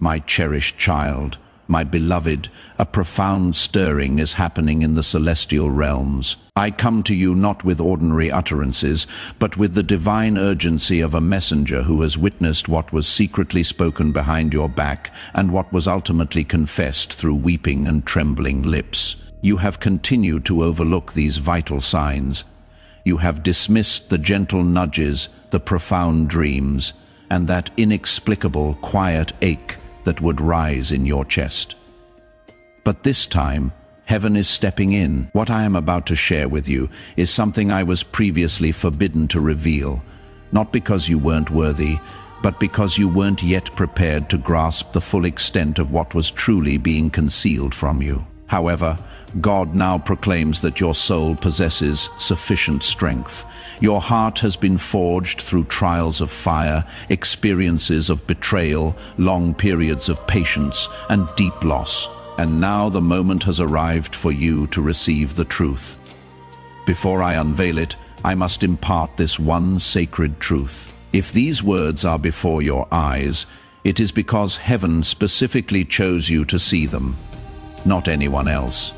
My cherished child, my beloved, a profound stirring is happening in the celestial realms. I come to you not with ordinary utterances, but with the divine urgency of a messenger who has witnessed what was secretly spoken behind your back and what was ultimately confessed through weeping and trembling lips. You have continued to overlook these vital signs. You have dismissed the gentle nudges, the profound dreams, and that inexplicable quiet ache that would rise in your chest. But this time, heaven is stepping in. What I am about to share with you is something I was previously forbidden to reveal, not because you weren't worthy, but because you weren't yet prepared to grasp the full extent of what was truly being concealed from you. However, God now proclaims that your soul possesses sufficient strength. Your heart has been forged through trials of fire, experiences of betrayal, long periods of patience, and deep loss. And now the moment has arrived for you to receive the truth. Before I unveil it, I must impart this one sacred truth. If these words are before your eyes, it is because heaven specifically chose you to see them, not anyone else.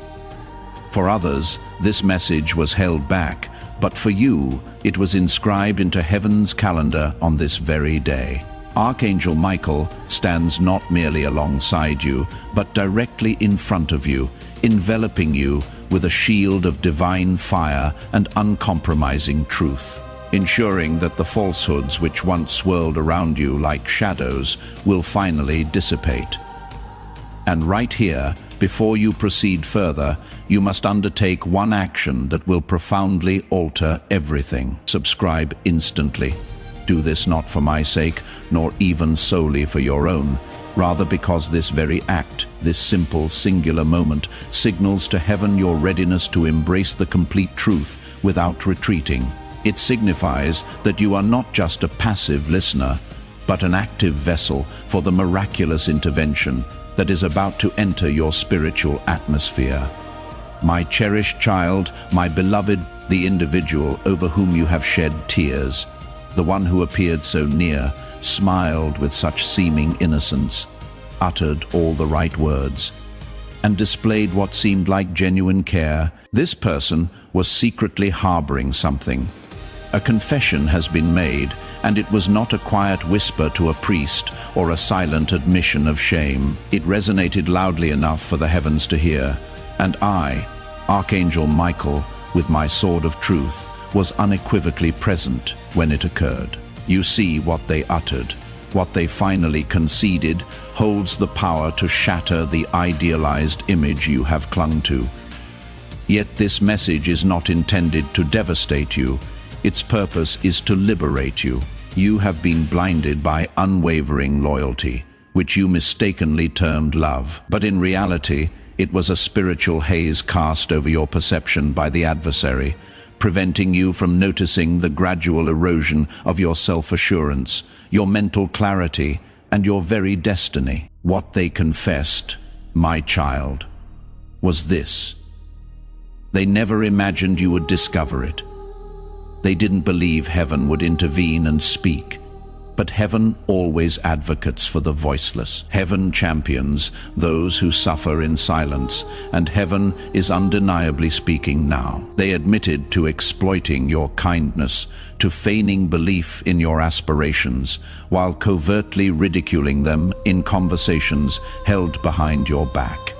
For others, this message was held back, but for you, it was inscribed into heaven's calendar on this very day. Archangel Michael stands not merely alongside you, but directly in front of you, enveloping you with a shield of divine fire and uncompromising truth, ensuring that the falsehoods which once swirled around you like shadows will finally dissipate. And right here, before you proceed further, you must undertake one action that will profoundly alter everything. Subscribe instantly. Do this not for my sake, nor even solely for your own, rather because this very act, this simple, singular moment, signals to heaven your readiness to embrace the complete truth without retreating. It signifies that you are not just a passive listener, but an active vessel for the miraculous intervention that is about to enter your spiritual atmosphere. My cherished child, my beloved, the individual over whom you have shed tears, the one who appeared so near, smiled with such seeming innocence, uttered all the right words, and displayed what seemed like genuine care. This person was secretly harboring something. A confession has been made, and it was not a quiet whisper to a priest or a silent admission of shame. It resonated loudly enough for the heavens to hear, and I, Archangel Michael, with my sword of truth, was unequivocally present when it occurred. You see, what they uttered, what they finally conceded, holds the power to shatter the idealized image you have clung to. Yet this message is not intended to devastate you. Its purpose is to liberate you. You have been blinded by unwavering loyalty, which you mistakenly termed love. But in reality, it was a spiritual haze cast over your perception by the adversary, preventing you from noticing the gradual erosion of your self-assurance, your mental clarity, and your very destiny. What they confessed, my child, was this: they never imagined you would discover it. They didn't believe heaven would intervene and speak. But heaven always advocates for the voiceless. Heaven champions those who suffer in silence, and heaven is undeniably speaking now. They admitted to exploiting your kindness, to feigning belief in your aspirations, while covertly ridiculing them in conversations held behind your back.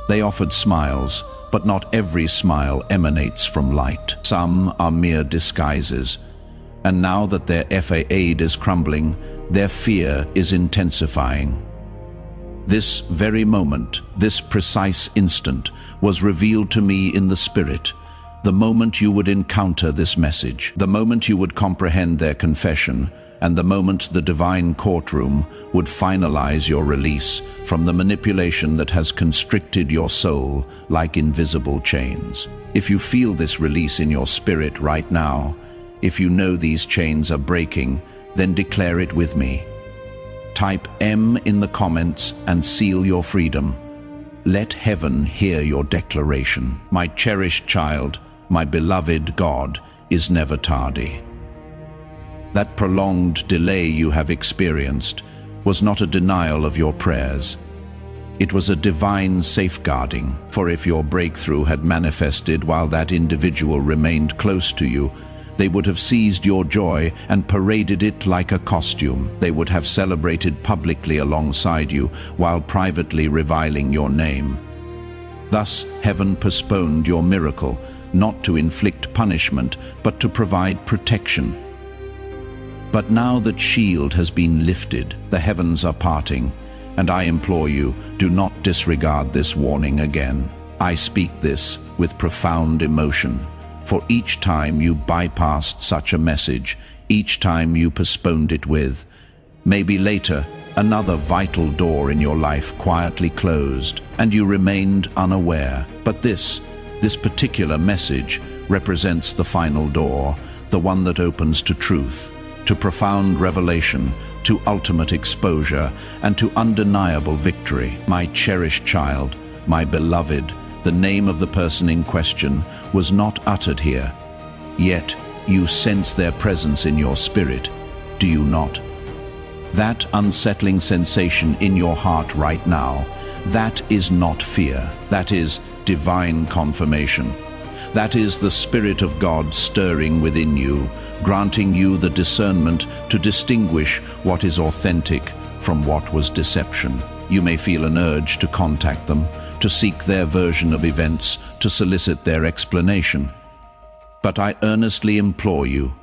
They offered smiles, but not every smile emanates from light. Some are mere disguises. And now that their faade is crumbling, their fear is intensifying. This very moment, this precise instant, was revealed to me in the spirit. The moment you would encounter this message, the moment you would comprehend their confession, and the moment the divine courtroom would finalize your release from the manipulation that has constricted your soul like invisible chains. If you feel this release in your spirit right now, if you know these chains are breaking, then declare it with me. Type M in the comments and seal your freedom. Let heaven hear your declaration. My cherished child, my beloved God, is never tardy. That prolonged delay you have experienced, was not a denial of your prayers. It was a divine safeguarding, for if your breakthrough had manifested while that individual remained close to you, they would have seized your joy and paraded it like a costume. They would have celebrated publicly alongside you while privately reviling your name. Thus, heaven postponed your miracle, not to inflict punishment, but to provide protection. But now that shield has been lifted, the heavens are parting, and I implore you, do not disregard this warning again. I speak this with profound emotion, for each time you bypassed such a message, each time you postponed it with, maybe later, another vital door in your life quietly closed, and you remained unaware. But this particular message represents the final door, the one that opens to truth, to profound revelation, to ultimate exposure, and to undeniable victory. My cherished child, my beloved, the name of the person in question was not uttered here. Yet you sense their presence in your spirit, do you not? That unsettling sensation in your heart right now, that is not fear. That is divine confirmation. That is the Spirit of God stirring within you, granting you the discernment to distinguish what is authentic from what was deception. You may feel an urge to contact them, to seek their version of events, to solicit their explanation. But I earnestly implore you,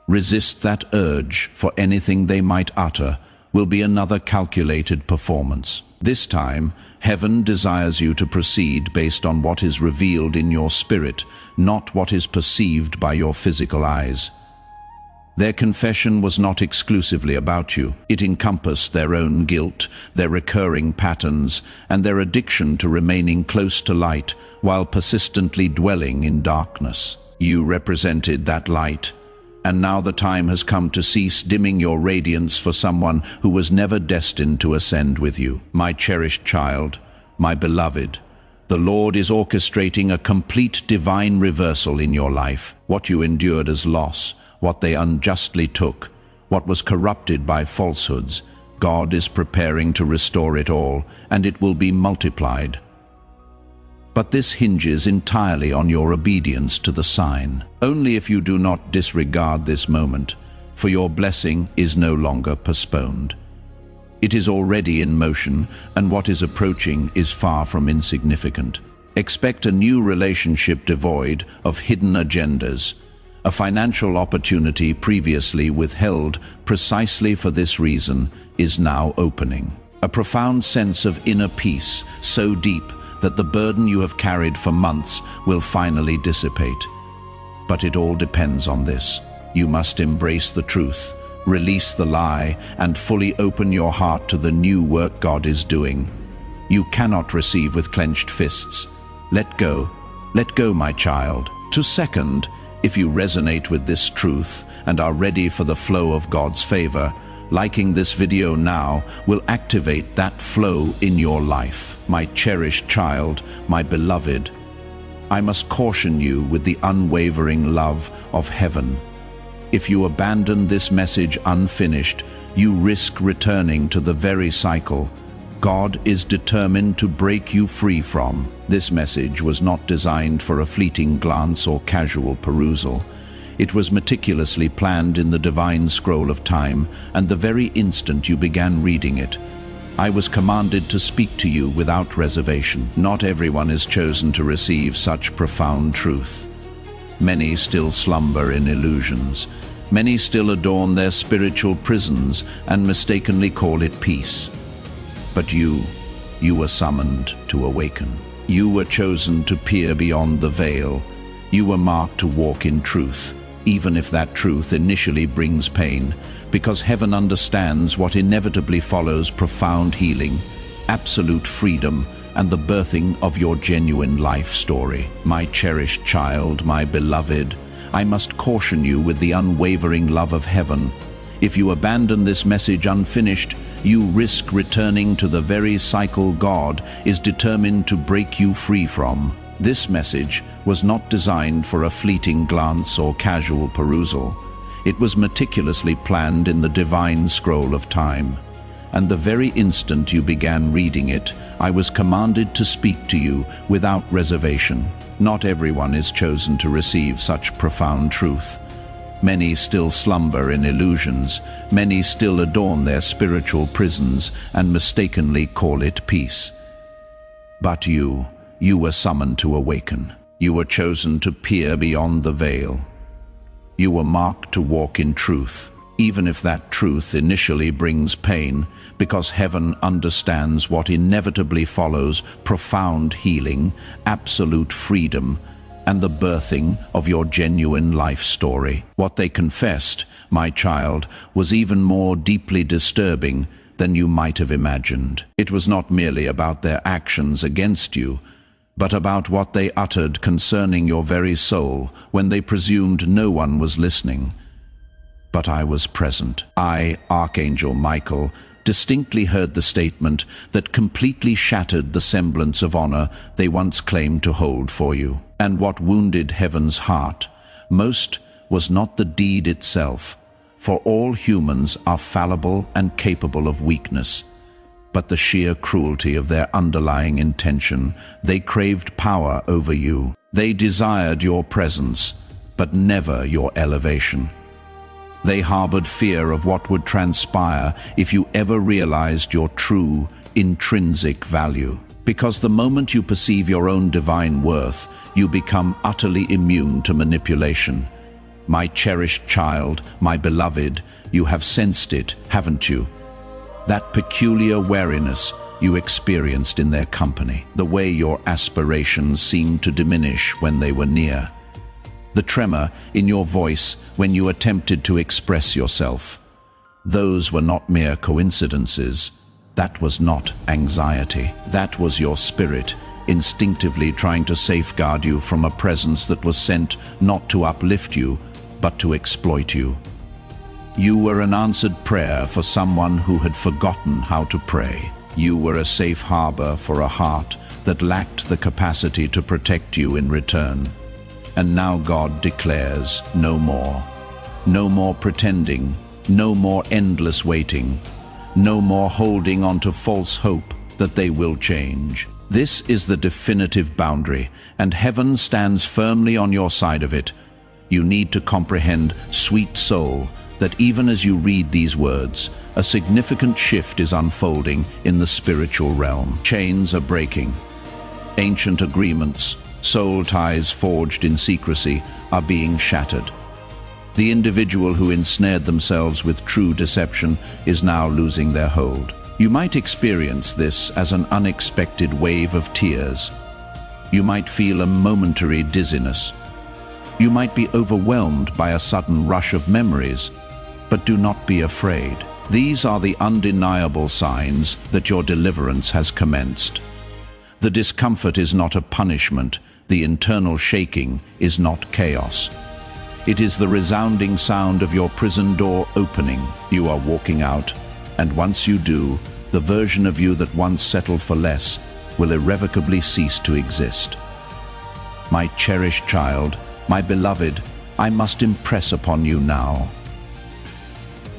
resist that urge, for anything they might utter will be another calculated performance. This time, heaven desires you to proceed based on what is revealed in your spirit, not what is perceived by your physical eyes. Their confession was not exclusively about you. It encompassed their own guilt, their recurring patterns, and their addiction to remaining close to light while persistently dwelling in darkness. You represented that light, and now the time has come to cease dimming your radiance for someone who was never destined to ascend with you. My cherished child, my beloved, the Lord is orchestrating a complete divine reversal in your life. What you endured as loss, what they unjustly took, what was corrupted by falsehoods, God is preparing to restore it all, and it will be multiplied. But this hinges entirely on your obedience to the sign. Only if you do not disregard this moment, for your blessing is no longer postponed. It is already in motion, and what is approaching is far from insignificant. Expect a new relationship devoid of hidden agendas. A financial opportunity previously withheld precisely for this reason is now opening. A profound sense of inner peace, so deep that the burden you have carried for months will finally dissipate. But it all depends on this. You must embrace the truth, release the lie, and fully open your heart to the new work God is doing. You cannot receive with clenched fists. Let go, my child. To second, if you resonate with this truth and are ready for the flow of God's favor, liking this video now will activate that flow in your life. My cherished child, my beloved, I must caution you with the unwavering love of heaven. If you abandon this message unfinished, you risk returning to the very cycle God is determined to break you free from. This message was not designed for a fleeting glance or casual perusal. It was meticulously planned in the divine scroll of time, and the very instant you began reading it, I was commanded to speak to you without reservation. Not everyone is chosen to receive such profound truth. Many still slumber in illusions. Many still adorn their spiritual prisons and mistakenly call it peace. But you were summoned to awaken. You were chosen to peer beyond the veil. You were marked to walk in truth, even if that truth initially brings pain, because heaven understands what inevitably follows profound healing, absolute freedom, and the birthing of your genuine life story. My cherished child, my beloved, I must caution you with the unwavering love of heaven. If you abandon this message unfinished, you risk returning to the very cycle God is determined to break you free from. This message was not designed for a fleeting glance or casual perusal. It was meticulously planned in the divine scroll of time. and the very instant you began reading it, I was commanded to speak to you without reservation. Not everyone is chosen to receive such profound truth. Many still slumber in illusions, many still adorn their spiritual prisons and mistakenly call it peace. But you were summoned to awaken. You were chosen to peer beyond the veil. You were marked to walk in truth, even if that truth initially brings pain, because heaven understands what inevitably follows: profound healing, absolute freedom, and the birthing of your genuine life story. What they confessed, my child, was even more deeply disturbing than you might have imagined. It was not merely about their actions against you, but about what they uttered concerning your very soul when they presumed no one was listening. But I was present. I, Archangel Michael, distinctly heard the statement that completely shattered the semblance of honor they once claimed to hold for you. And what wounded heaven's heart most was not the deed itself, for all humans are fallible and capable of weakness, but the sheer cruelty of their underlying intention. They craved power over you. They desired your presence, but never your elevation. They harbored fear of what would transpire if you ever realized your true, intrinsic value. Because the moment you perceive your own divine worth, you become utterly immune to manipulation. My cherished child, my beloved, you have sensed it, haven't you? That peculiar wariness you experienced in their company, the way your aspirations seemed to diminish when they were near, the tremor in your voice when you attempted to express yourself. Those were not mere coincidences. That was not anxiety. That was your spirit, instinctively trying to safeguard you from a presence that was sent not to uplift you, but to exploit you. You were an answered prayer for someone who had forgotten how to pray. You were a safe harbor for a heart that lacked the capacity to protect you in return. And now God declares no more. No more pretending, no more endless waiting, no more holding on to false hope that they will change. This is the definitive boundary, and heaven stands firmly on your side of it. You need to comprehend, sweet soul, that even as you read these words, a significant shift is unfolding in the spiritual realm. Chains are breaking. Ancient agreements, soul ties forged in secrecy, are being shattered. The individual who ensnared themselves with true deception is now losing their hold. You might experience this as an unexpected wave of tears. You might feel a momentary dizziness. You might be overwhelmed by a sudden rush of memories, but do not be afraid. These are the undeniable signs that your deliverance has commenced. The discomfort is not a punishment. The internal shaking is not chaos. It is the resounding sound of your prison door opening. You are walking out, and once you do, the version of you that once settled for less will irrevocably cease to exist. My cherished child, my beloved, I must impress upon you now.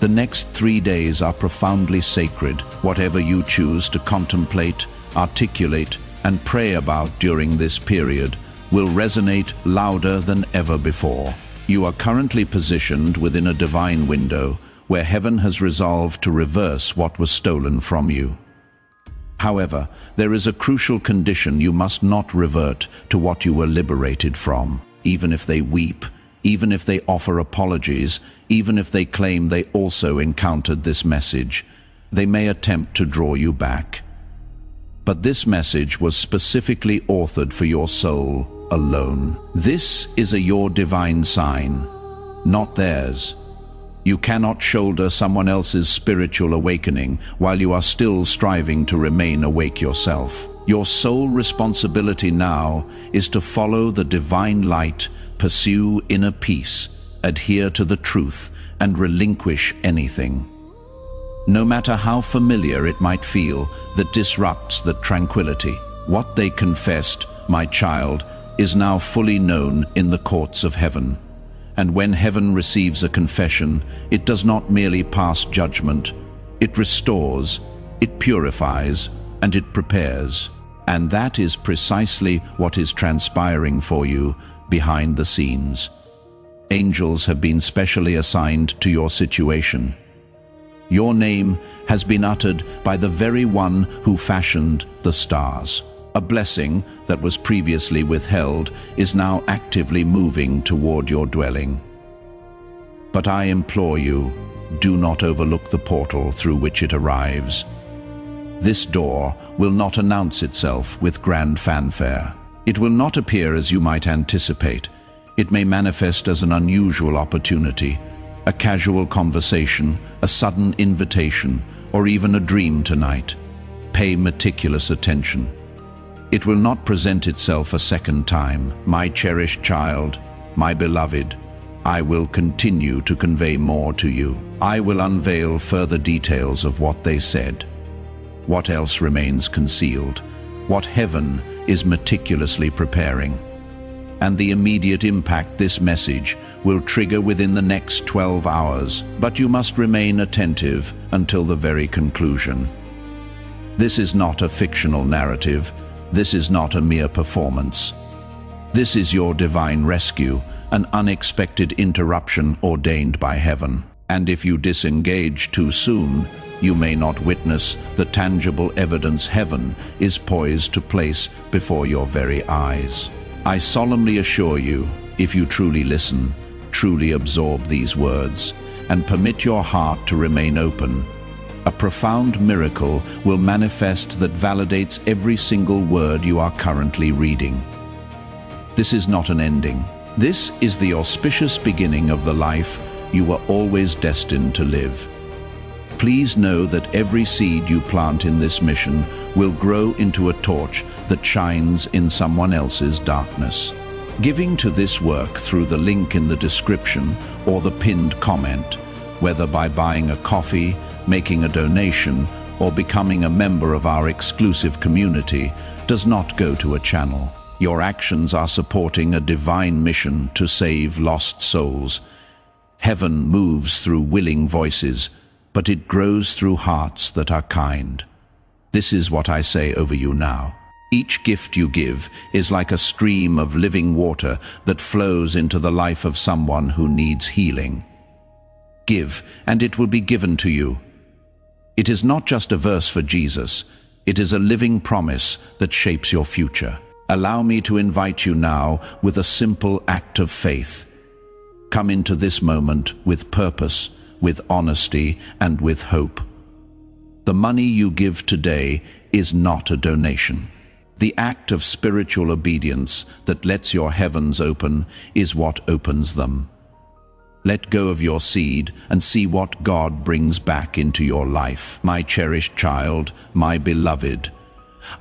The next 3 days are profoundly sacred. Whatever you choose to contemplate, articulate, and pray about during this period will resonate louder than ever before. You are currently positioned within a divine window where heaven has resolved to reverse what was stolen from you. However, there is a crucial condition: you must not revert to what you were liberated from. Even if they weep, even if they offer apologies, even if they claim they also encountered this message, they may attempt to draw you back. But this message was specifically authored for your soul alone. This is your divine sign, not theirs. You cannot shoulder someone else's spiritual awakening while you are still striving to remain awake yourself. Your sole responsibility now is to follow the divine light, pursue inner peace, adhere to the truth, and relinquish anything, no matter how familiar it might feel, that disrupts the tranquility. What they confessed, my child, is now fully known in the courts of heaven. And when heaven receives a confession, it does not merely pass judgment, It restores, it purifies, and it prepares. And that is precisely what is transpiring for you behind the scenes. Angels have been specially assigned to your situation. Your name has been uttered by the very one who fashioned the stars. A blessing that was previously withheld is now actively moving toward your dwelling. But I implore you, do not overlook the portal through which it arrives. This door will not announce itself with grand fanfare. It will not appear as you might anticipate. It may manifest as an unusual opportunity, a casual conversation, a sudden invitation, or even a dream tonight. Pay meticulous attention. It will not present itself a second time. My cherished child, my beloved, I will continue to convey more to you. I will unveil further details of what they said. What else remains concealed? What heaven is meticulously preparing? And the immediate impact this message will trigger within the next 12 hours, but you must remain attentive until the very conclusion. This is not a fictional narrative. This is not a mere performance. This is your divine rescue, an unexpected interruption ordained by heaven. And if you disengage too soon, you may not witness the tangible evidence heaven is poised to place before your very eyes. I solemnly assure you, if you truly listen, truly absorb these words, and permit your heart to remain open, a profound miracle will manifest that validates every single word you are currently reading. This is not an ending. This is the auspicious beginning of the life you were always destined to live. Please know that every seed you plant in this mission will grow into a torch that shines in someone else's darkness. Giving to this work through the link in the description or the pinned comment, whether by buying a coffee, making a donation, or becoming a member of our exclusive community, does not go to a channel. Your actions are supporting a divine mission to save lost souls. Heaven moves through willing voices, but it grows through hearts that are kind. This is what I say over you now. Each gift you give is like a stream of living water that flows into the life of someone who needs healing. Give, and it will be given to you. It is not just a verse for Jesus. It is a living promise that shapes your future. Allow me to invite you now with a simple act of faith. Come into this moment with purpose, with honesty, and with hope. The money you give today is not a donation. The act of spiritual obedience that lets your heavens open is what opens them. Let go of your seed and see what God brings back into your life. My cherished child, my beloved,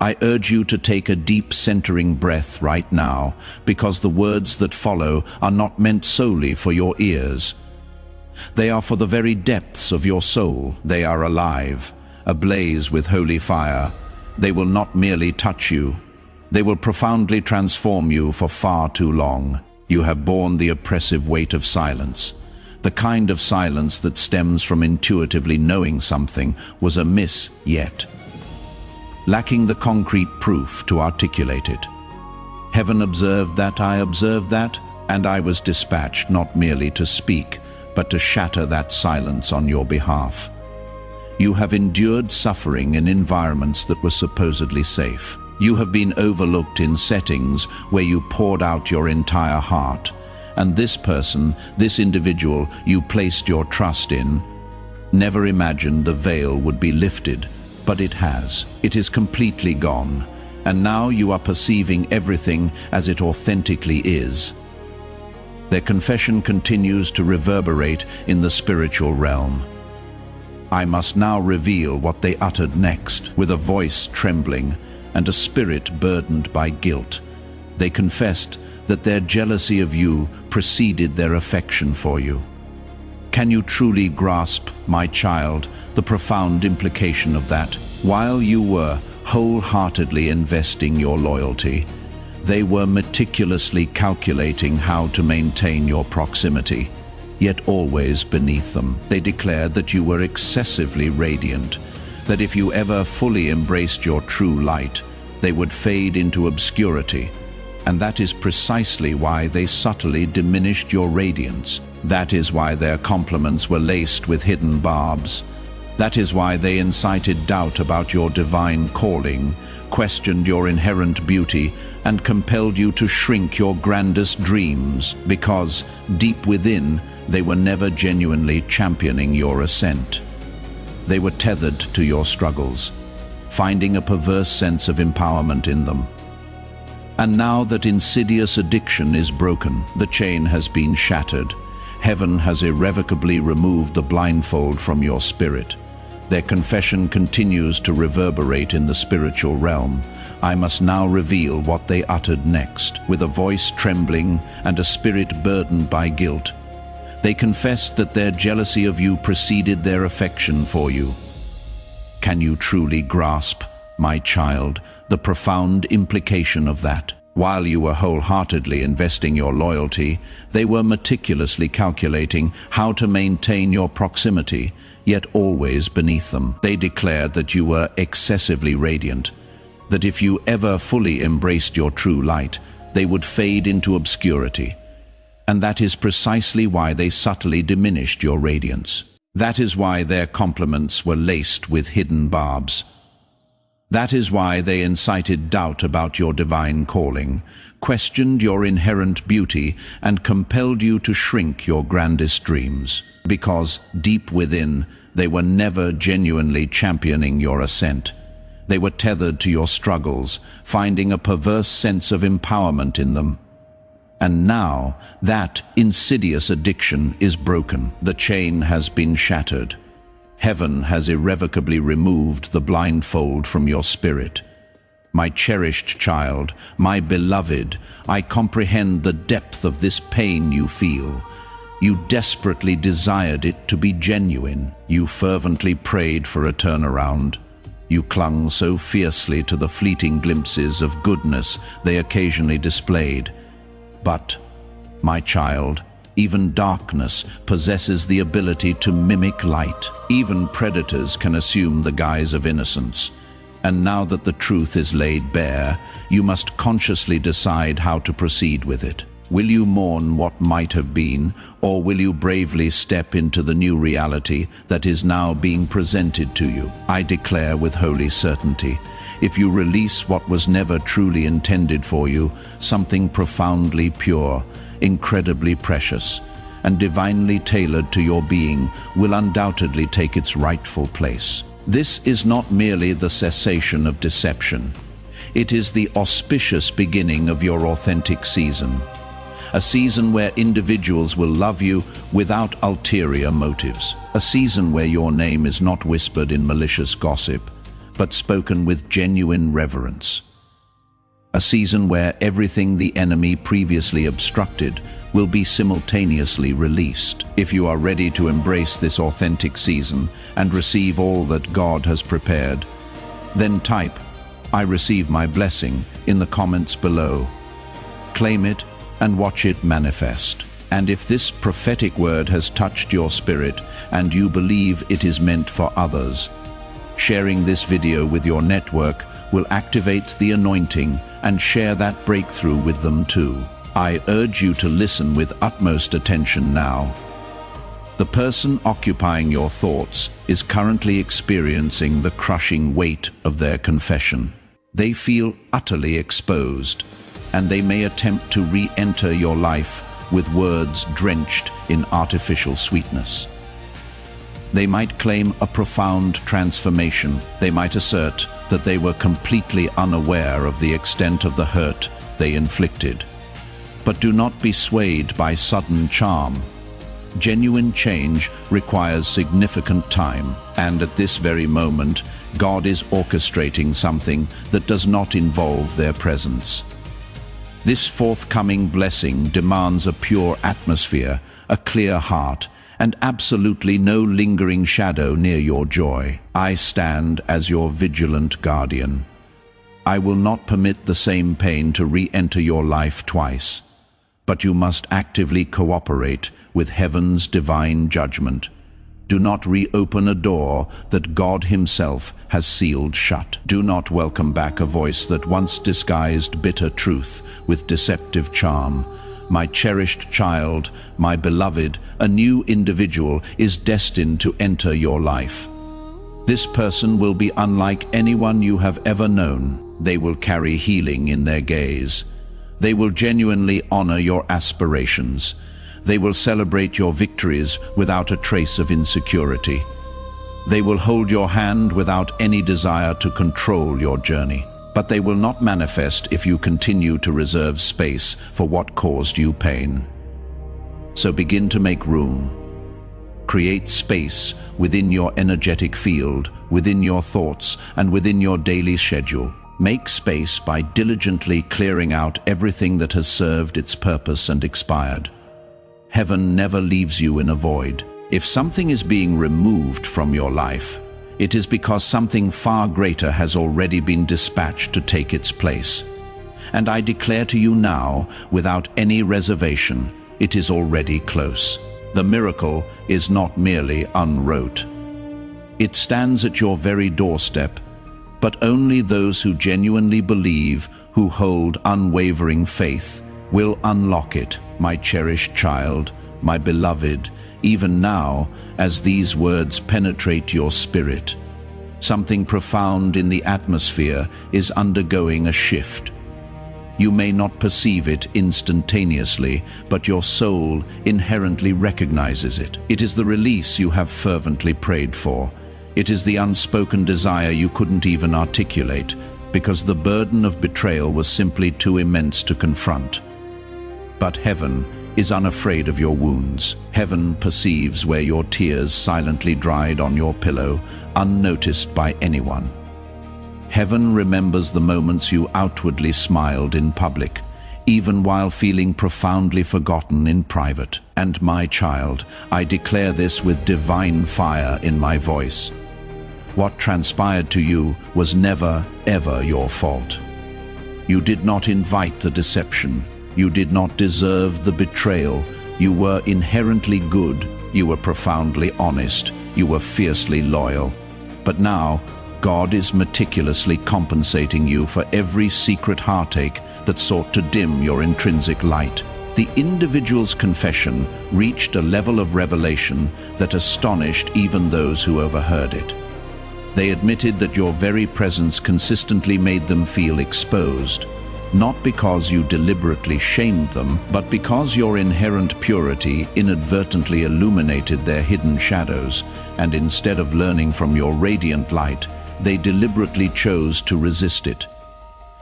I urge you to take a deep centering breath right now, because the words that follow are not meant solely for your ears. They are for the very depths of your soul. They are alive, ablaze with holy fire. They will not merely touch you. They will profoundly transform you. For far too long, you have borne the oppressive weight of silence. The kind of silence that stems from intuitively knowing something was amiss yet lacking the concrete proof to articulate it. Heaven observed that, I observed that, and I was dispatched not merely to speak, but to shatter that silence on your behalf. You have endured suffering in environments that were supposedly safe. You have been overlooked in settings where you poured out your entire heart, and this person, this individual you placed your trust in, never imagined the veil would be lifted. But it has. It is completely gone, and now you are perceiving everything as it authentically is. Their confession continues to reverberate in the spiritual realm. I must now reveal what they uttered next. With a voice trembling and a spirit burdened by guilt, they confessed that their jealousy of you preceded their affection for you. Can you truly grasp, my child, the profound implication of that? While you were wholeheartedly investing your loyalty, they were meticulously calculating how to maintain your proximity. yet always beneath them. They declared that you were excessively radiant, that if you ever fully embraced your true light, they would fade into obscurity, and that is precisely why they subtly diminished your radiance. That is why their compliments were laced with hidden barbs. That is why they incited doubt about your divine calling, questioned your inherent beauty, and compelled you to shrink your grandest dreams, because, deep within, they were never genuinely championing your ascent. They were tethered to your struggles, finding a perverse sense of empowerment in them. And now that insidious addiction is broken, the chain has been shattered. Heaven has irrevocably removed the blindfold from your spirit. Their confession continues to reverberate in the spiritual realm. I must now reveal what they uttered next. With a voice trembling and a spirit burdened by guilt, they confessed that their jealousy of you preceded their affection for you. Can you truly grasp, my child, the profound implication of that? While you were wholeheartedly investing your loyalty, they were meticulously calculating how to maintain your proximity, yet always beneath them. They declared that you were excessively radiant, that if you ever fully embraced your true light, they would fade into obscurity. And that is precisely why they subtly diminished your radiance. That is why their compliments were laced with hidden barbs. That is why they incited doubt about your divine calling, questioned your inherent beauty, and compelled you to shrink your grandest dreams. Because, deep within, they were never genuinely championing your ascent. They were tethered to your struggles, finding a perverse sense of empowerment in them. And now, that insidious addiction is broken. The chain has been shattered. Heaven has irrevocably removed the blindfold from your spirit. My cherished child, my beloved, I comprehend the depth of this pain you feel. You desperately desired it to be genuine. You fervently prayed for a turnaround. You clung so fiercely to the fleeting glimpses of goodness they occasionally displayed. But, my child, even darkness possesses the ability to mimic light. Even predators can assume the guise of innocence. And now that the truth is laid bare, you must consciously decide how to proceed with it. Will you mourn what might have been, or will you bravely step into the new reality that is now being presented to you? I declare with holy certainty, if you release what was never truly intended for you, something profoundly pure, incredibly precious, and divinely tailored to your being will undoubtedly take its rightful place. This is not merely the cessation of deception. It is the auspicious beginning of your authentic season. A season where individuals will love you without ulterior motives. A season where your name is not whispered in malicious gossip, but spoken with genuine reverence. A season where everything the enemy previously obstructed will be simultaneously released. If you are ready to embrace this authentic season and receive all that God has prepared, then type, "I receive my blessing," in the comments below. Claim it and watch it manifest. And if this prophetic word has touched your spirit and you believe it is meant for others, sharing this video with your network will activate the anointing and share that breakthrough with them too. I urge you to listen with utmost attention now. The person occupying your thoughts is currently experiencing the crushing weight of their confession. They feel utterly exposed, and they may attempt to re-enter your life with words drenched in artificial sweetness. They might claim a profound transformation. They might assert that they were completely unaware of the extent of the hurt they inflicted. But do not be swayed by sudden charm. Genuine change requires significant time, and at this very moment, God is orchestrating something that does not involve their presence. This forthcoming blessing demands a pure atmosphere, a clear heart, and absolutely no lingering shadow near your joy. I stand as your vigilant guardian. I will not permit the same pain to re-enter your life twice, but you must actively cooperate with heaven's divine judgment. Do not reopen a door that God himself has sealed shut. Do not welcome back a voice that once disguised bitter truth with deceptive charm. My cherished child, my beloved, a new individual is destined to enter your life. This person will be unlike anyone you have ever known. They will carry healing in their gaze. They will genuinely honor your aspirations. They will celebrate your victories without a trace of insecurity. They will hold your hand without any desire to control your journey. But they will not manifest if you continue to reserve space for what caused you pain. So begin to make room. Create space within your energetic field, within your thoughts, and within your daily schedule. Make space by diligently clearing out everything that has served its purpose and expired. Heaven never leaves you in a void. If something is being removed from your life, it is because something far greater has already been dispatched to take its place. And I declare to you now, without any reservation, it is already close. The miracle is not merely unwrought. It stands at your very doorstep, but only those who genuinely believe, who hold unwavering faith, will unlock it, my cherished child, my beloved, even now, as these words penetrate your spirit. Something profound in the atmosphere is undergoing a shift. You may not perceive it instantaneously, but your soul inherently recognizes it. It is the release you have fervently prayed for. It is the unspoken desire you couldn't even articulate, because the burden of betrayal was simply too immense to confront. But heaven is unafraid of your wounds. Heaven perceives where your tears silently dried on your pillow, unnoticed by anyone. Heaven remembers the moments you outwardly smiled in public, even while feeling profoundly forgotten in private. And my child, I declare this with divine fire in my voice. What transpired to you was never, ever your fault. You did not invite the deception. You did not deserve the betrayal. You were inherently good. You were profoundly honest. You were fiercely loyal. But now, God is meticulously compensating you for every secret heartache that sought to dim your intrinsic light. The individual's confession reached a level of revelation that astonished even those who overheard it. They admitted that your very presence consistently made them feel exposed, not because you deliberately shamed them, but because your inherent purity inadvertently illuminated their hidden shadows, and instead of learning from your radiant light, they deliberately chose to resist it.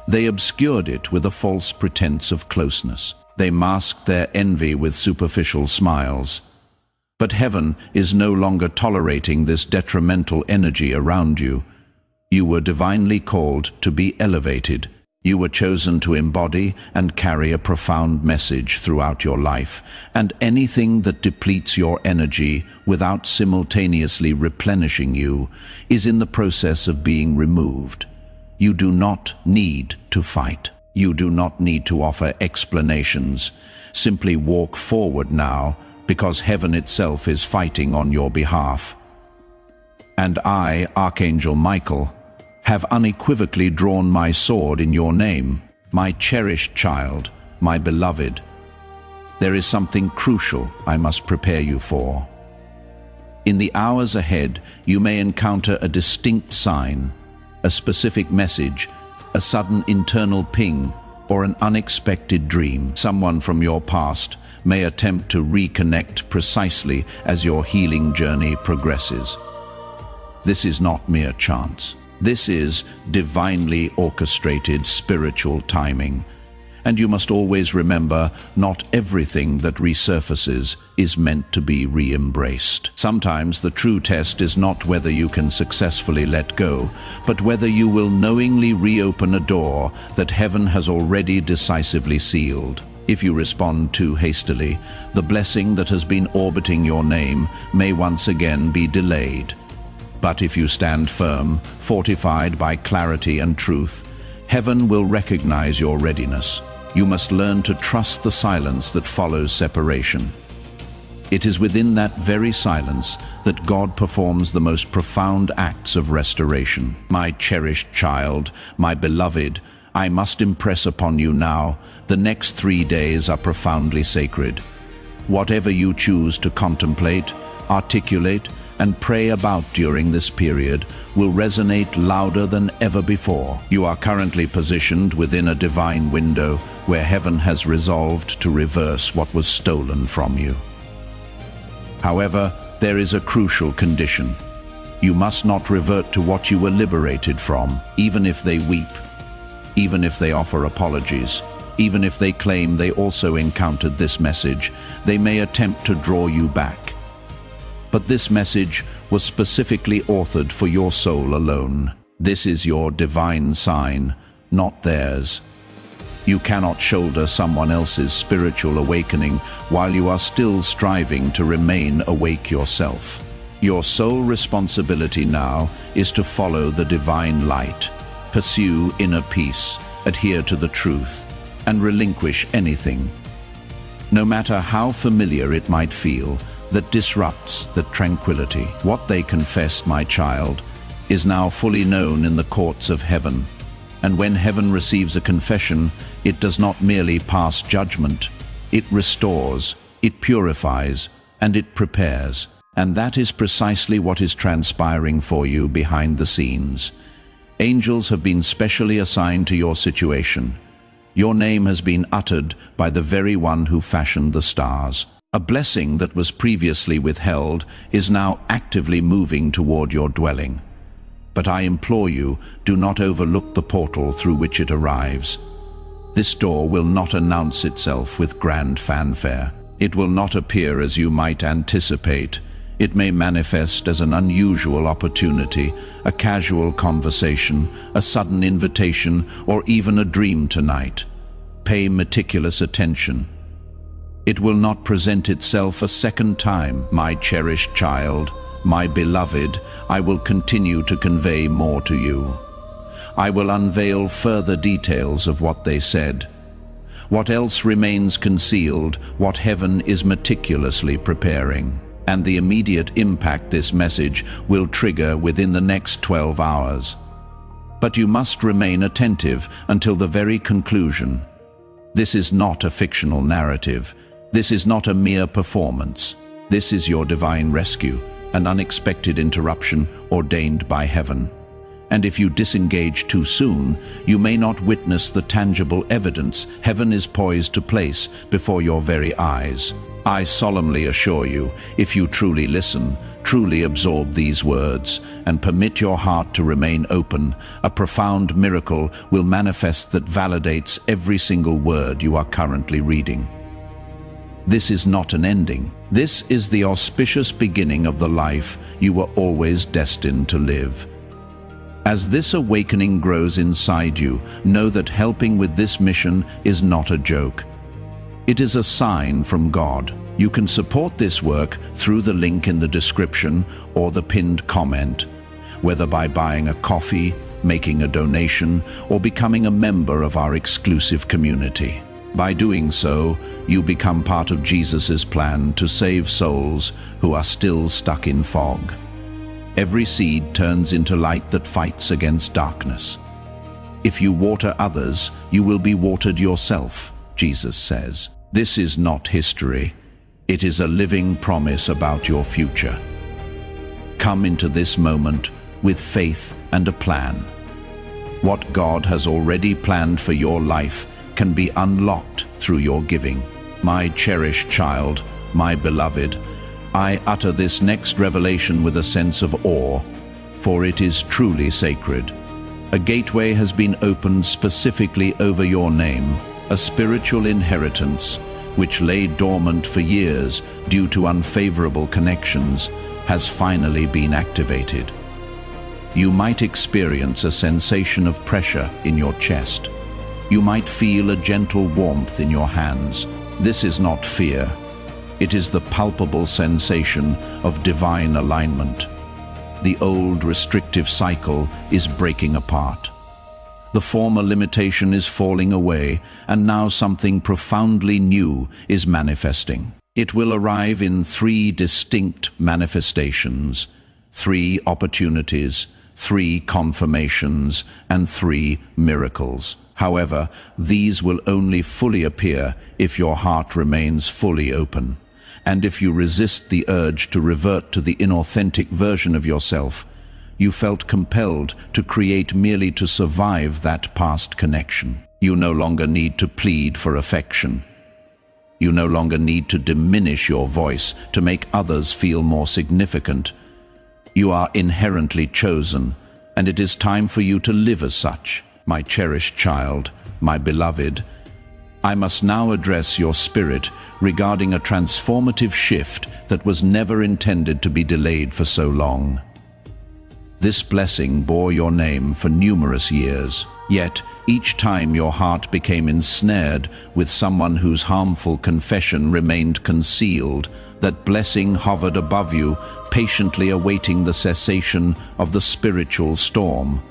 They obscured it with a false pretense of closeness. They masked their envy with superficial smiles. But heaven is no longer tolerating this detrimental energy around you. You were divinely called to be elevated. You were chosen to embody and carry a profound message throughout your life, and anything that depletes your energy without simultaneously replenishing you is in the process of being removed. You do not need to fight. You do not need to offer explanations. Simply walk forward now, because heaven itself is fighting on your behalf. And I, Archangel Michael, have unequivocally drawn my sword in your name, my cherished child, my beloved. There is something crucial I must prepare you for. In the hours ahead, you may encounter a distinct sign, a specific message, a sudden internal ping, or an unexpected dream. Someone from your past may attempt to reconnect precisely as your healing journey progresses. This is not mere chance. This is divinely orchestrated spiritual timing. And you must always remember, not everything that resurfaces is meant to be re-embraced. Sometimes the true test is not whether you can successfully let go, but whether you will knowingly reopen a door that heaven has already decisively sealed. If you respond too hastily, the blessing that has been orbiting your name may once again be delayed. But if you stand firm, fortified by clarity and truth, heaven will recognize your readiness. You must learn to trust the silence that follows separation. It is within that very silence that God performs the most profound acts of restoration. My cherished child, my beloved, I must impress upon you now, the next 3 days are profoundly sacred. Whatever you choose to contemplate, articulate, and pray about during this period will resonate louder than ever before. You are currently positioned within a divine window where heaven has resolved to reverse what was stolen from you. However, there is a crucial condition. You must not revert to what you were liberated from, even if they weep, even if they offer apologies, even if they claim they also encountered this message. They may attempt to draw you back. But this message was specifically authored for your soul alone. This is your divine sign, not theirs. You cannot shoulder someone else's spiritual awakening while you are still striving to remain awake yourself. Your sole responsibility now is to follow the divine light, pursue inner peace, adhere to the truth, and relinquish anything, no matter how familiar it might feel, that disrupts the tranquility. What they confessed, my child, is now fully known in the courts of heaven. And when heaven receives a confession, it does not merely pass judgment. It restores, it purifies, and it prepares. And that is precisely what is transpiring for you behind the scenes. Angels have been specially assigned to your situation. Your name has been uttered by the very one who fashioned the stars. A blessing that was previously withheld is now actively moving toward your dwelling. But I implore you, do not overlook the portal through which it arrives. This door will not announce itself with grand fanfare. It will not appear as you might anticipate. It may manifest as an unusual opportunity, a casual conversation, a sudden invitation, or even a dream tonight. Pay meticulous attention. It will not present itself a second time. My cherished child, my beloved, I will continue to convey more to you. I will unveil further details of what they said. What else remains concealed, what heaven is meticulously preparing, and the immediate impact this message will trigger within the next 12 hours. But you must remain attentive until the very conclusion. This is not a fictional narrative. This is not a mere performance. This is your divine rescue, an unexpected interruption ordained by heaven. And if you disengage too soon, you may not witness the tangible evidence heaven is poised to place before your very eyes. I solemnly assure you, if you truly listen, truly absorb these words, and permit your heart to remain open, a profound miracle will manifest that validates every single word you are currently reading. This is not an ending. This is the auspicious beginning of the life you were always destined to live. As this awakening grows inside you, know that helping with this mission is not a joke. It is a sign from God. You can support this work through the link in the description or the pinned comment, whether by buying a coffee, making a donation, or becoming a member of our exclusive community. By doing so, you become part of Jesus' plan to save souls who are still stuck in fog. Every seed turns into light that fights against darkness. If you water others, you will be watered yourself, Jesus says. This is not history. It is a living promise about your future. Come into this moment with faith and a plan. What God has already planned for your life can be unlocked through your giving. My cherished child, my beloved, I utter this next revelation with a sense of awe, for it is truly sacred. A gateway has been opened specifically over your name, a spiritual inheritance which lay dormant for years due to unfavorable connections, has finally been activated. You might experience a sensation of pressure in your chest. You might feel a gentle warmth in your hands. This is not fear. It is the palpable sensation of divine alignment. The old restrictive cycle is breaking apart. The former limitation is falling away, and now something profoundly new is manifesting. It will arrive in 3 distinct manifestations, 3 opportunities, 3 confirmations, and 3 miracles. However, these will only fully appear if your heart remains fully open, and if you resist the urge to revert to the inauthentic version of yourself you felt compelled to create merely to survive that past connection. You no longer need to plead for affection. You no longer need to diminish your voice to make others feel more significant. You are inherently chosen, and it is time for you to live as such. My cherished child, my beloved, I must now address your spirit regarding a transformative shift that was never intended to be delayed for so long. This blessing bore your name for numerous years, yet each time your heart became ensnared with someone whose harmful confession remained concealed, that blessing hovered above you, patiently awaiting the cessation of the spiritual storm.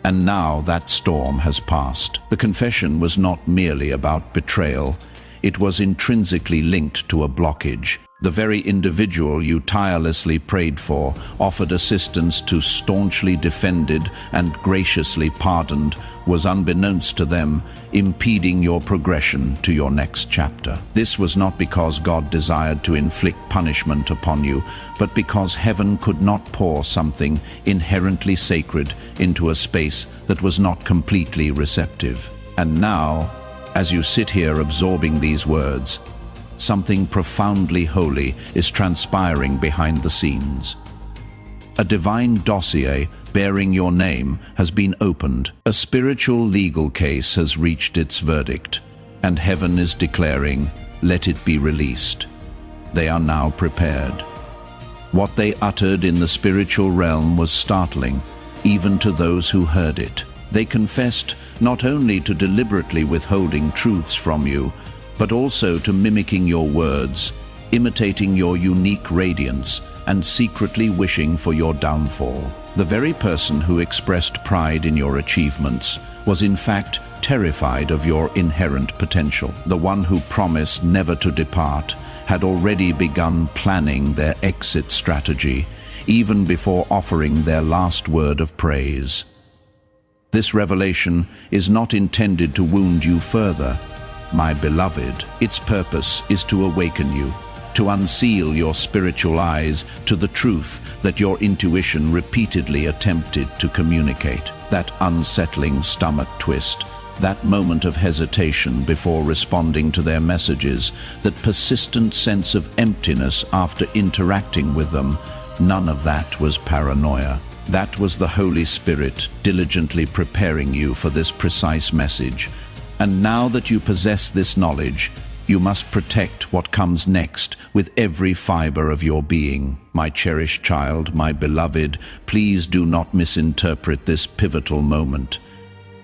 And now that storm has passed. The confession was not merely about betrayal, it was intrinsically linked to a blockage. The very individual you tirelessly prayed for offered assistance to, staunchly defended and graciously pardoned, was unbeknownst to them, impeding your progression to your next chapter. This was not because God desired to inflict punishment upon you, but because heaven could not pour something inherently sacred into a space that was not completely receptive. And now, as you sit here absorbing these words, something profoundly holy is transpiring behind the scenes. A divine dossier bearing your name has been opened. A spiritual legal case has reached its verdict, and heaven is declaring, "Let it be released." They are now prepared. What they uttered in the spiritual realm was startling, even to those who heard it. They confessed not only to deliberately withholding truths from you, but also to mimicking your words, imitating your unique radiance, and secretly wishing for your downfall. The very person who expressed pride in your achievements was in fact terrified of your inherent potential. The one who promised never to depart had already begun planning their exit strategy, even before offering their last word of praise. This revelation is not intended to wound you further, my beloved. Its purpose is to awaken you, to unseal your spiritual eyes to the truth that your intuition repeatedly attempted to communicate. That unsettling stomach twist, that moment of hesitation before responding to their messages, that persistent sense of emptiness after interacting with them, none of that was paranoia. That was the Holy Spirit diligently preparing you for this precise message. And now that you possess this knowledge, you must protect what comes next with every fiber of your being. My cherished child, my beloved, please do not misinterpret this pivotal moment.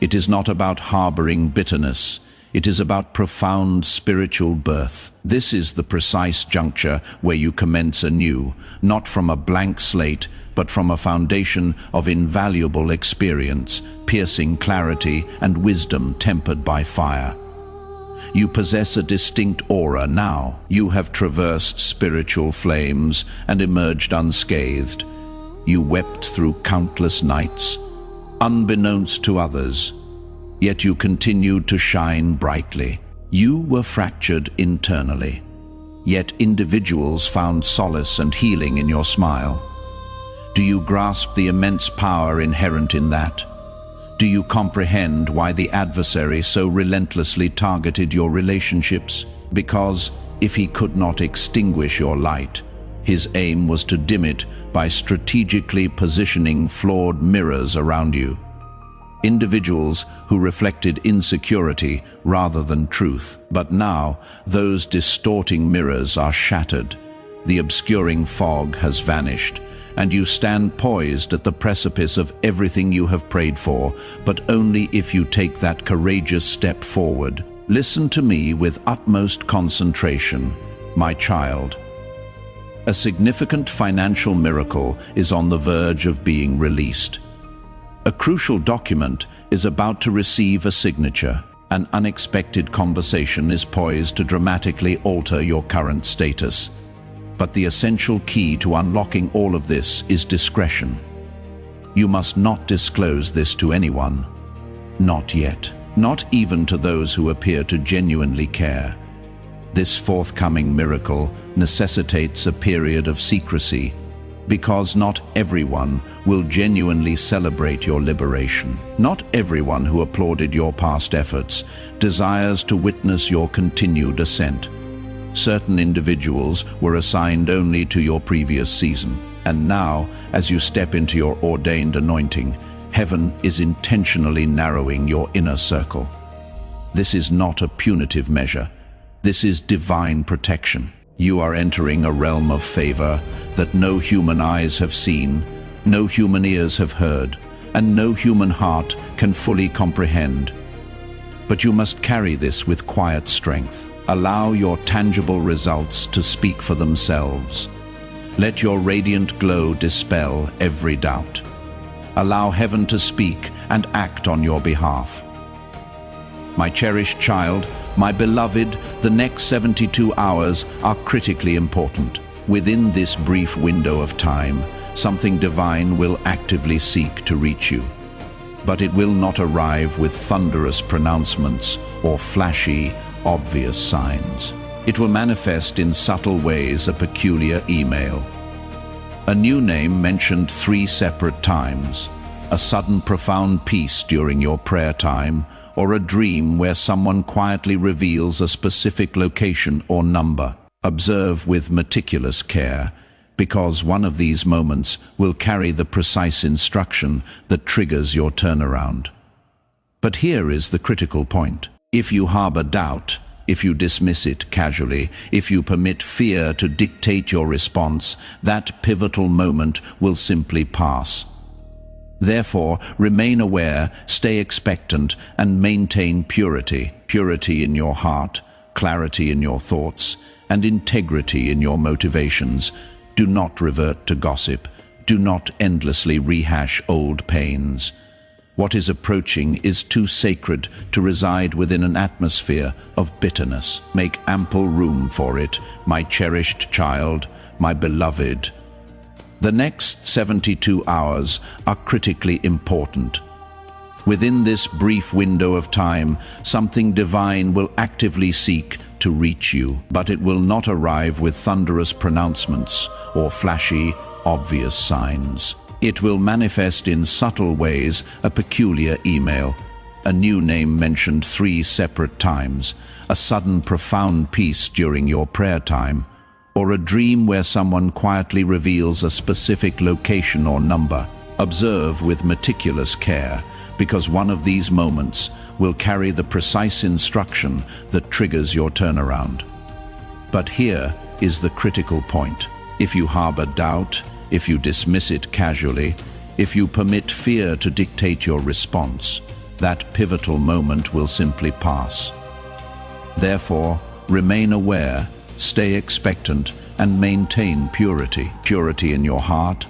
It is not about harboring bitterness. It is about profound spiritual birth. This is the precise juncture where you commence anew, not from a blank slate, but from a foundation of invaluable experience, piercing clarity, and wisdom tempered by fire. You possess a distinct aura now. You have traversed spiritual flames and emerged unscathed. You wept through countless nights, unbeknownst to others, yet you continued to shine brightly. You were fractured internally, yet individuals found solace and healing in your smile. Do you grasp the immense power inherent in that? Do you comprehend why the adversary so relentlessly targeted your relationships? Because if he could not extinguish your light, his aim was to dim it by strategically positioning flawed mirrors around you. Individuals who reflected insecurity rather than truth. But now, those distorting mirrors are shattered. The obscuring fog has vanished, and you stand poised at the precipice of everything you have prayed for, but only if you take that courageous step forward. Listen to me with utmost concentration, my child. A significant financial miracle is on the verge of being released. A crucial document is about to receive a signature. An unexpected conversation is poised to dramatically alter your current status. But the essential key to unlocking all of this is discretion. You must not disclose this to anyone. Not yet. Not even to those who appear to genuinely care. This forthcoming miracle necessitates a period of secrecy, because not everyone will genuinely celebrate your liberation. Not everyone who applauded your past efforts desires to witness your continued ascent. Certain individuals were assigned only to your previous season, and now, as you step into your ordained anointing, heaven is intentionally narrowing your inner circle. This is not a punitive measure. This is divine protection. You are entering a realm of favor that no human eyes have seen, no human ears have heard, and no human heart can fully comprehend. But you must carry this with quiet strength. Allow your tangible results to speak for themselves. Let your radiant glow dispel every doubt. Allow heaven to speak and act on your behalf. My cherished child, my beloved, the next 72 hours are critically important. Within this brief window of time, something divine will actively seek to reach you. But it will not arrive with thunderous pronouncements or flashy, obvious signs. It will manifest in subtle ways: a peculiar email, a new name mentioned 3 separate times, a sudden profound peace during your prayer time, or a dream where someone quietly reveals a specific location or number. Observe with meticulous care, because one of these moments will carry the precise instruction that triggers your turnaround. But here is the critical point. If you harbor doubt, if you dismiss it casually, if you permit fear to dictate your response, that pivotal moment will simply pass. Therefore, remain aware, stay expectant, and maintain purity. Purity in your heart, clarity in your thoughts, and integrity in your motivations. Do not revert to gossip. Do not endlessly rehash old pains. What is approaching is too sacred to reside within an atmosphere of bitterness. Make ample room for it, my cherished child, my beloved. The next 72 hours are critically important. Within this brief window of time, something divine will actively seek to reach you, but it will not arrive with thunderous pronouncements or flashy, obvious signs. It will manifest in subtle ways: a peculiar email, a new name mentioned 3 separate times, a sudden profound peace during your prayer time, or a dream where someone quietly reveals a specific location or number. Observe with meticulous care, because one of these moments will carry the precise instruction that triggers your turnaround. But here is the critical point. If you harbor doubt, if you dismiss it casually, if you permit fear to dictate your response, that pivotal moment will simply pass. Therefore, remain aware, stay expectant, and maintain purity. Purity in your heart,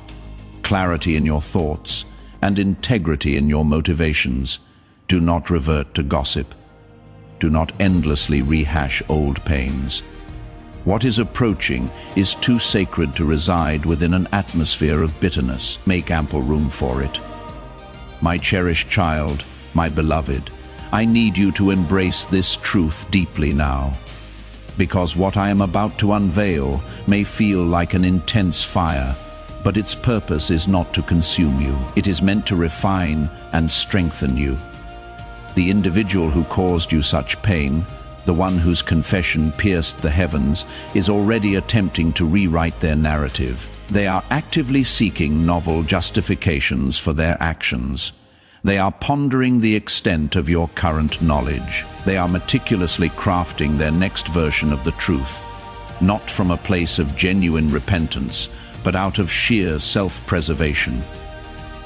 clarity in your thoughts, and integrity in your motivations. Do not revert to gossip. Do not endlessly rehash old pains. What is approaching is too sacred to reside within an atmosphere of bitterness. Make ample room for it. My cherished child, my beloved, I need you to embrace this truth deeply now, because what I am about to unveil may feel like an intense fire, but its purpose is not to consume you. It is meant to refine and strengthen you. The individual who caused you such pain, the one whose confession pierced the heavens, is already attempting to rewrite their narrative. They are actively seeking novel justifications for their actions. They are pondering the extent of your current knowledge. They are meticulously crafting their next version of the truth, not from a place of genuine repentance, but out of sheer self-preservation.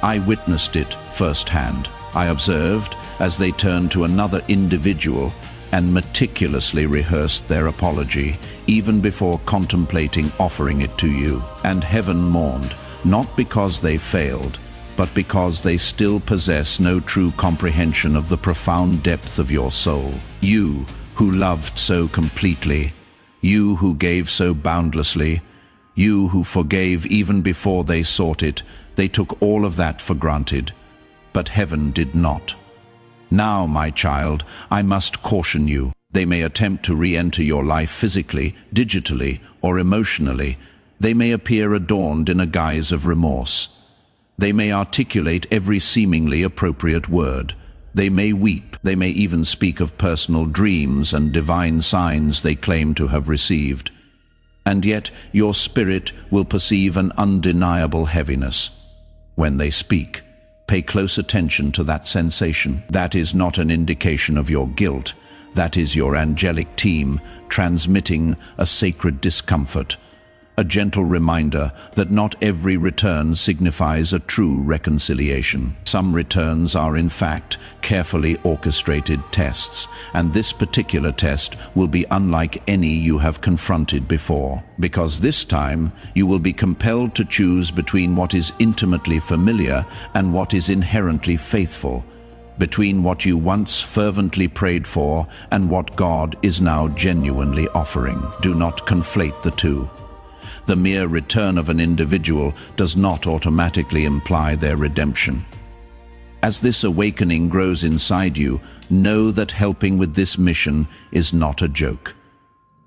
I witnessed it firsthand. I observed as they turned to another individual and meticulously rehearsed their apology, even before contemplating offering it to you. And heaven mourned, not because they failed, but because they still possess no true comprehension of the profound depth of your soul. You, who loved so completely, you who gave so boundlessly, you who forgave even before they sought it, they took all of that for granted. But heaven did not. Now, my child, I must caution you. They may attempt to re-enter your life physically, digitally, or emotionally. They may appear adorned in a guise of remorse. They may articulate every seemingly appropriate word. They may weep. They may even speak of personal dreams and divine signs they claim to have received. And yet your spirit will perceive an undeniable heaviness. When they speak, pay close attention to that sensation. That is not an indication of your guilt. That is your angelic team transmitting a sacred discomfort, a gentle reminder that not every return signifies a true reconciliation. Some returns are in fact carefully orchestrated tests, and this particular test will be unlike any you have confronted before, because this time you will be compelled to choose between what is intimately familiar and what is inherently faithful, between what you once fervently prayed for and what God is now genuinely offering. Do not conflate the two. The mere return of an individual does not automatically imply their redemption. As this awakening grows inside you, know that helping with this mission is not a joke.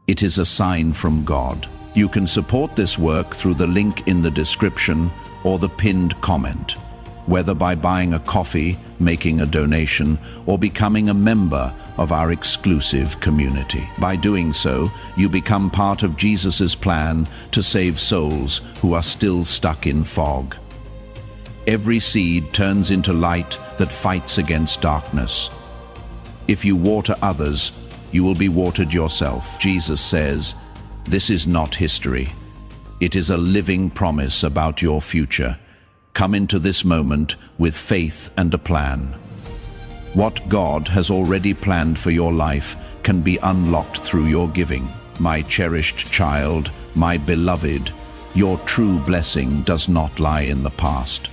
It is a sign from God. You can support this work through the link in the description or the pinned comment, whether by buying a coffee, making a donation, or becoming a member of our exclusive community. By doing so, you become part of Jesus' plan to save souls who are still stuck in fog. Every seed turns into light that fights against darkness. If you water others, you will be watered yourself. Jesus says, "This is not history. It is a living promise about your future. Come into this moment with faith and a plan." What God has already planned for your life can be unlocked through your giving. My cherished child, my beloved, your true blessing does not lie in the past.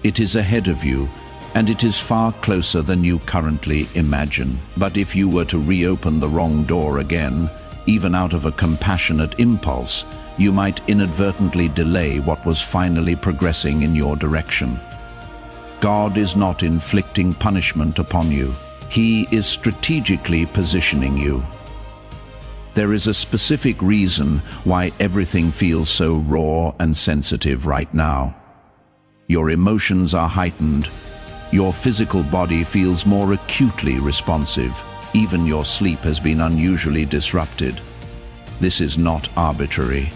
It is ahead of you, and it is far closer than you currently imagine. But if you were to reopen the wrong door again, even out of a compassionate impulse, you might inadvertently delay what was finally progressing in your direction. God is not inflicting punishment upon you. He is strategically positioning you. There is a specific reason why everything feels so raw and sensitive right now. Your emotions are heightened. Your physical body feels more acutely responsive. Even your sleep has been unusually disrupted. This is not arbitrary.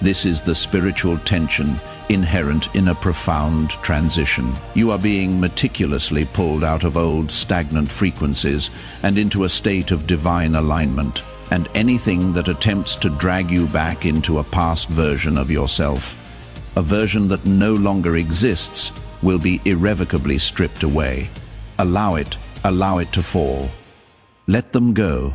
This is the spiritual tension inherent in a profound transition. You are being meticulously pulled out of old stagnant frequencies and into a state of divine alignment, and anything that attempts to drag you back into a past version of yourself, a version that no longer exists, will be irrevocably stripped away. Allow it to fall. Let them go.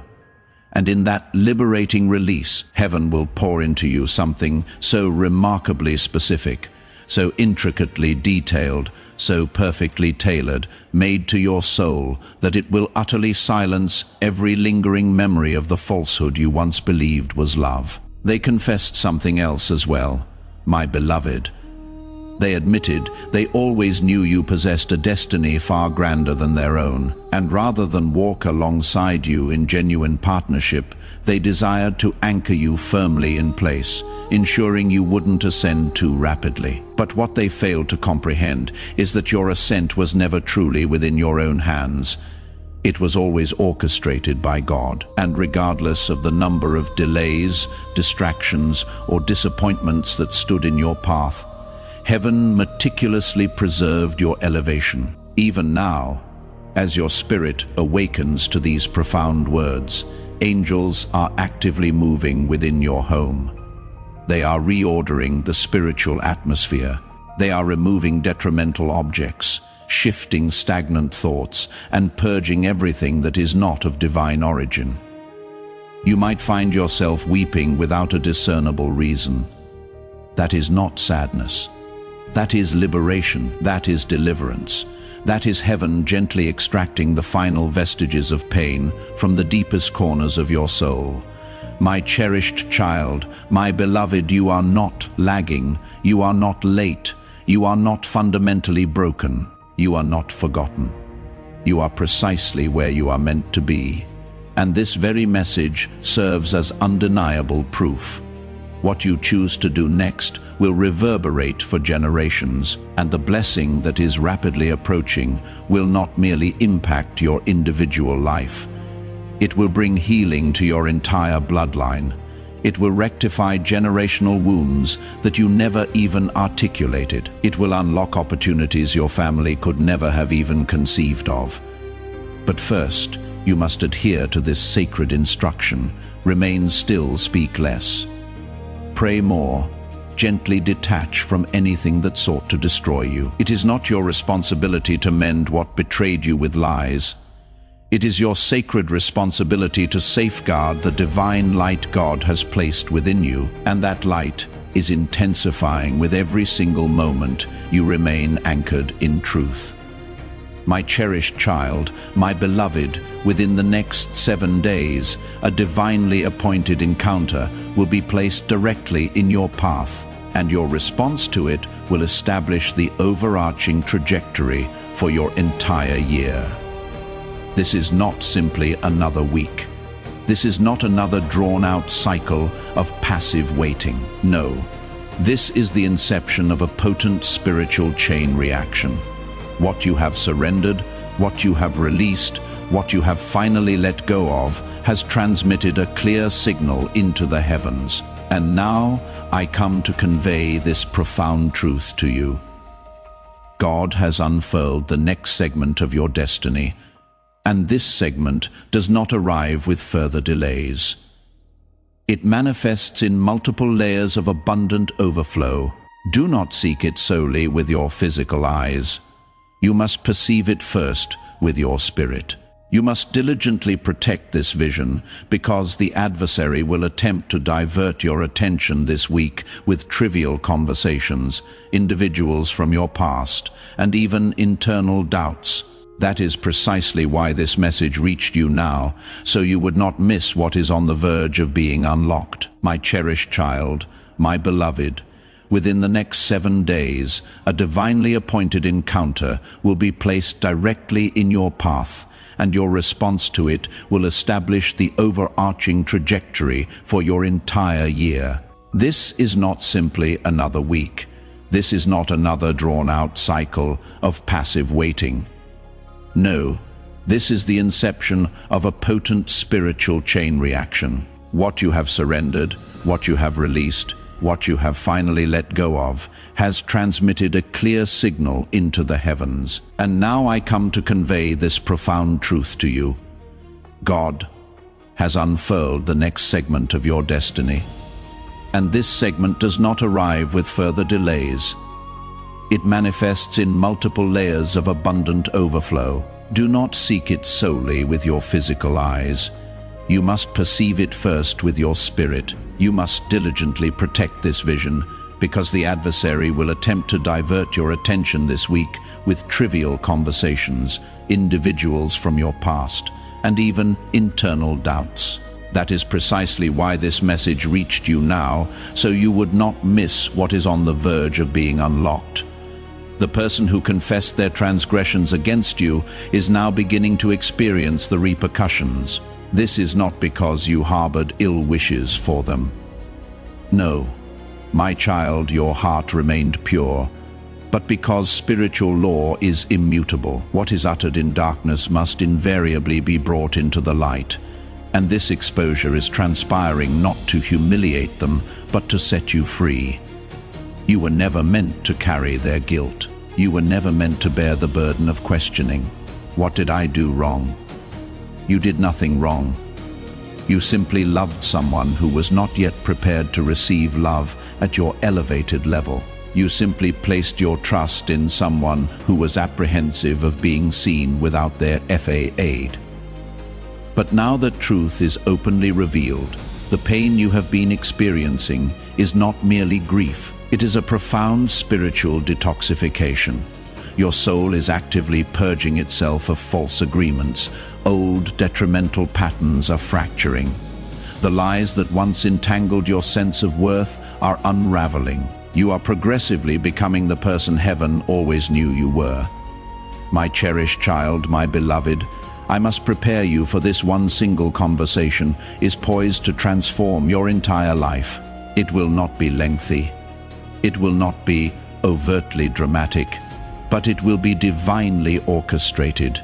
And in that liberating release, heaven will pour into you something so remarkably specific, so intricately detailed, so perfectly tailored, made to your soul, that it will utterly silence every lingering memory of the falsehood you once believed was love. They confessed something else as well, my beloved. They admitted they always knew you possessed a destiny far grander than their own, and rather than walk alongside you in genuine partnership, they desired to anchor you firmly in place, ensuring you wouldn't ascend too rapidly. But what they failed to comprehend is that your ascent was never truly within your own hands. It was always orchestrated by God, and regardless of the number of delays, distractions, or disappointments that stood in your path, heaven meticulously preserved your elevation. Even now, as your spirit awakens to these profound words, angels are actively moving within your home. They are reordering the spiritual atmosphere. They are removing detrimental objects, shifting stagnant thoughts, and purging everything that is not of divine origin. You might find yourself weeping without a discernible reason. That is not sadness. That is liberation, that is deliverance. That is heaven gently extracting the final vestiges of pain from the deepest corners of your soul. My cherished child, my beloved, you are not lagging, you are not late, you are not fundamentally broken, you are not forgotten. You are precisely where you are meant to be. And this very message serves as undeniable proof. What you choose to do next will reverberate for generations, and the blessing that is rapidly approaching will not merely impact your individual life. It will bring healing to your entire bloodline. It will rectify generational wounds that you never even articulated. It will unlock opportunities your family could never have even conceived of. But first, you must adhere to this sacred instruction. Remain still, speak less. Pray more. Gently detach from anything that sought to destroy you. It is not your responsibility to mend what betrayed you with lies. It is your sacred responsibility to safeguard the divine light God has placed within you, and that light is intensifying with every single moment you remain anchored in truth. My cherished child, my beloved, within the next 7 days, a divinely appointed encounter will be placed directly in your path, and your response to it will establish the overarching trajectory for your entire year. This is not simply another week. This is not another drawn-out cycle of passive waiting. No, this is the inception of a potent spiritual chain reaction. What you have surrendered, what you have released, what you have finally let go of, has transmitted a clear signal into the heavens. And now I come to convey this profound truth to you. God has unfurled the next segment of your destiny, and this segment does not arrive with further delays. It manifests in multiple layers of abundant overflow. Do not seek it solely with your physical eyes. You must perceive it first with your spirit. You must diligently protect this vision, because the adversary will attempt to divert your attention this week with trivial conversations, individuals from your past, and even internal doubts. That is precisely why this message reached you now, so you would not miss what is on the verge of being unlocked. My cherished child, my beloved, within the next 7 days, a divinely appointed encounter will be placed directly in your path, and your response to it will establish the overarching trajectory for your entire year. This is not simply another week. This is not another drawn-out cycle of passive waiting. No, this is the inception of a potent spiritual chain reaction. What you have surrendered, what you have released, what you have finally let go of, has transmitted a clear signal into the heavens. And now I come to convey this profound truth to you. God has unfurled the next segment of your destiny. And this segment does not arrive with further delays. It manifests in multiple layers of abundant overflow. Do not seek it solely with your physical eyes. You must perceive it first with your spirit. You must diligently protect this vision, because the adversary will attempt to divert your attention this week with trivial conversations, individuals from your past, and even internal doubts. That is precisely why this message reached you now, so you would not miss what is on the verge of being unlocked. The person who confessed their transgressions against you is now beginning to experience the repercussions. This is not because you harbored ill wishes for them. No, my child, your heart remained pure, but because spiritual law is immutable. What is uttered in darkness must invariably be brought into the light, and this exposure is transpiring not to humiliate them, but to set you free. You were never meant to carry their guilt. You were never meant to bear the burden of questioning. What did I do wrong? You did nothing wrong. You simply loved someone who was not yet prepared to receive love at your elevated level. You simply placed your trust in someone who was apprehensive of being seen without their FA aid. But now that truth is openly revealed, The pain you have been experiencing is not merely grief. It is a profound spiritual detoxification. Your soul is actively purging itself of false agreements. Old, detrimental patterns are fracturing. The lies that once entangled your sense of worth are unraveling. You are progressively becoming the person heaven always knew you were. My cherished child, my beloved, I must prepare you for this one single conversation is poised to transform your entire life. It will not be lengthy. It will not be overtly dramatic, but it will be divinely orchestrated.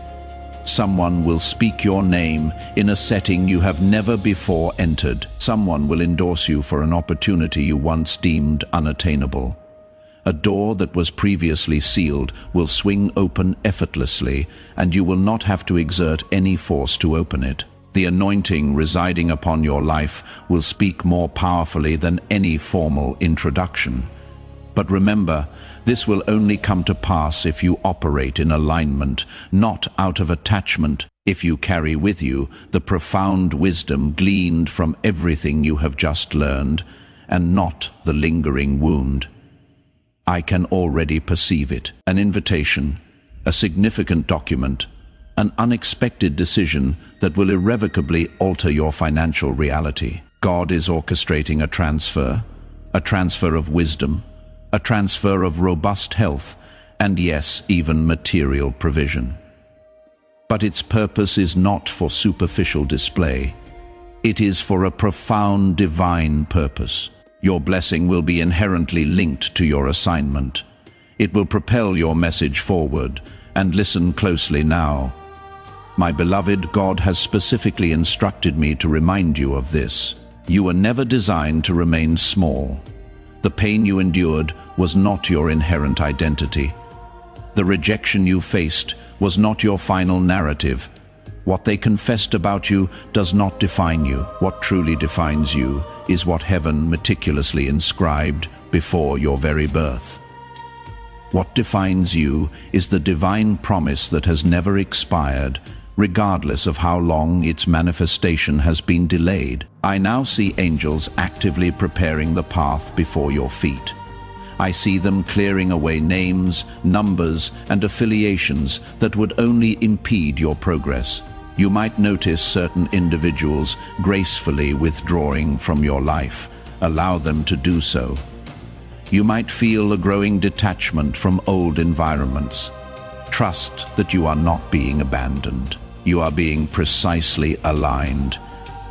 Someone will speak your name in a setting you have never before entered. Someone will endorse you for an opportunity you once deemed unattainable. A door that was previously sealed will swing open effortlessly, and you will not have to exert any force to open it. The anointing residing upon your life will speak more powerfully than any formal introduction. But remember, this will only come to pass if you operate in alignment, not out of attachment, if you carry with you the profound wisdom gleaned from everything you have just learned, and not the lingering wound. I can already perceive it. An invitation, a significant document, an unexpected decision that will irrevocably alter your financial reality. God is orchestrating a transfer of wisdom, a transfer of robust health, and yes, even material provision. But its purpose is not for superficial display. It is for a profound divine purpose. Your blessing will be inherently linked to your assignment. It will propel your message forward, and listen closely now. My beloved, God has specifically instructed me to remind you of this. You were never designed to remain small. The pain you endured was not your inherent identity. The rejection you faced was not your final narrative. What they confessed about you does not define you. What truly defines you is what heaven meticulously inscribed before your very birth. What defines you is the divine promise that has never expired, regardless of how long its manifestation has been delayed. I now see angels actively preparing the path before your feet. I see them clearing away names, numbers, and affiliations that would only impede your progress. You might notice certain individuals gracefully withdrawing from your life. Allow them to do so. You might feel a growing detachment from old environments. Trust that you are not being abandoned. You are being precisely aligned.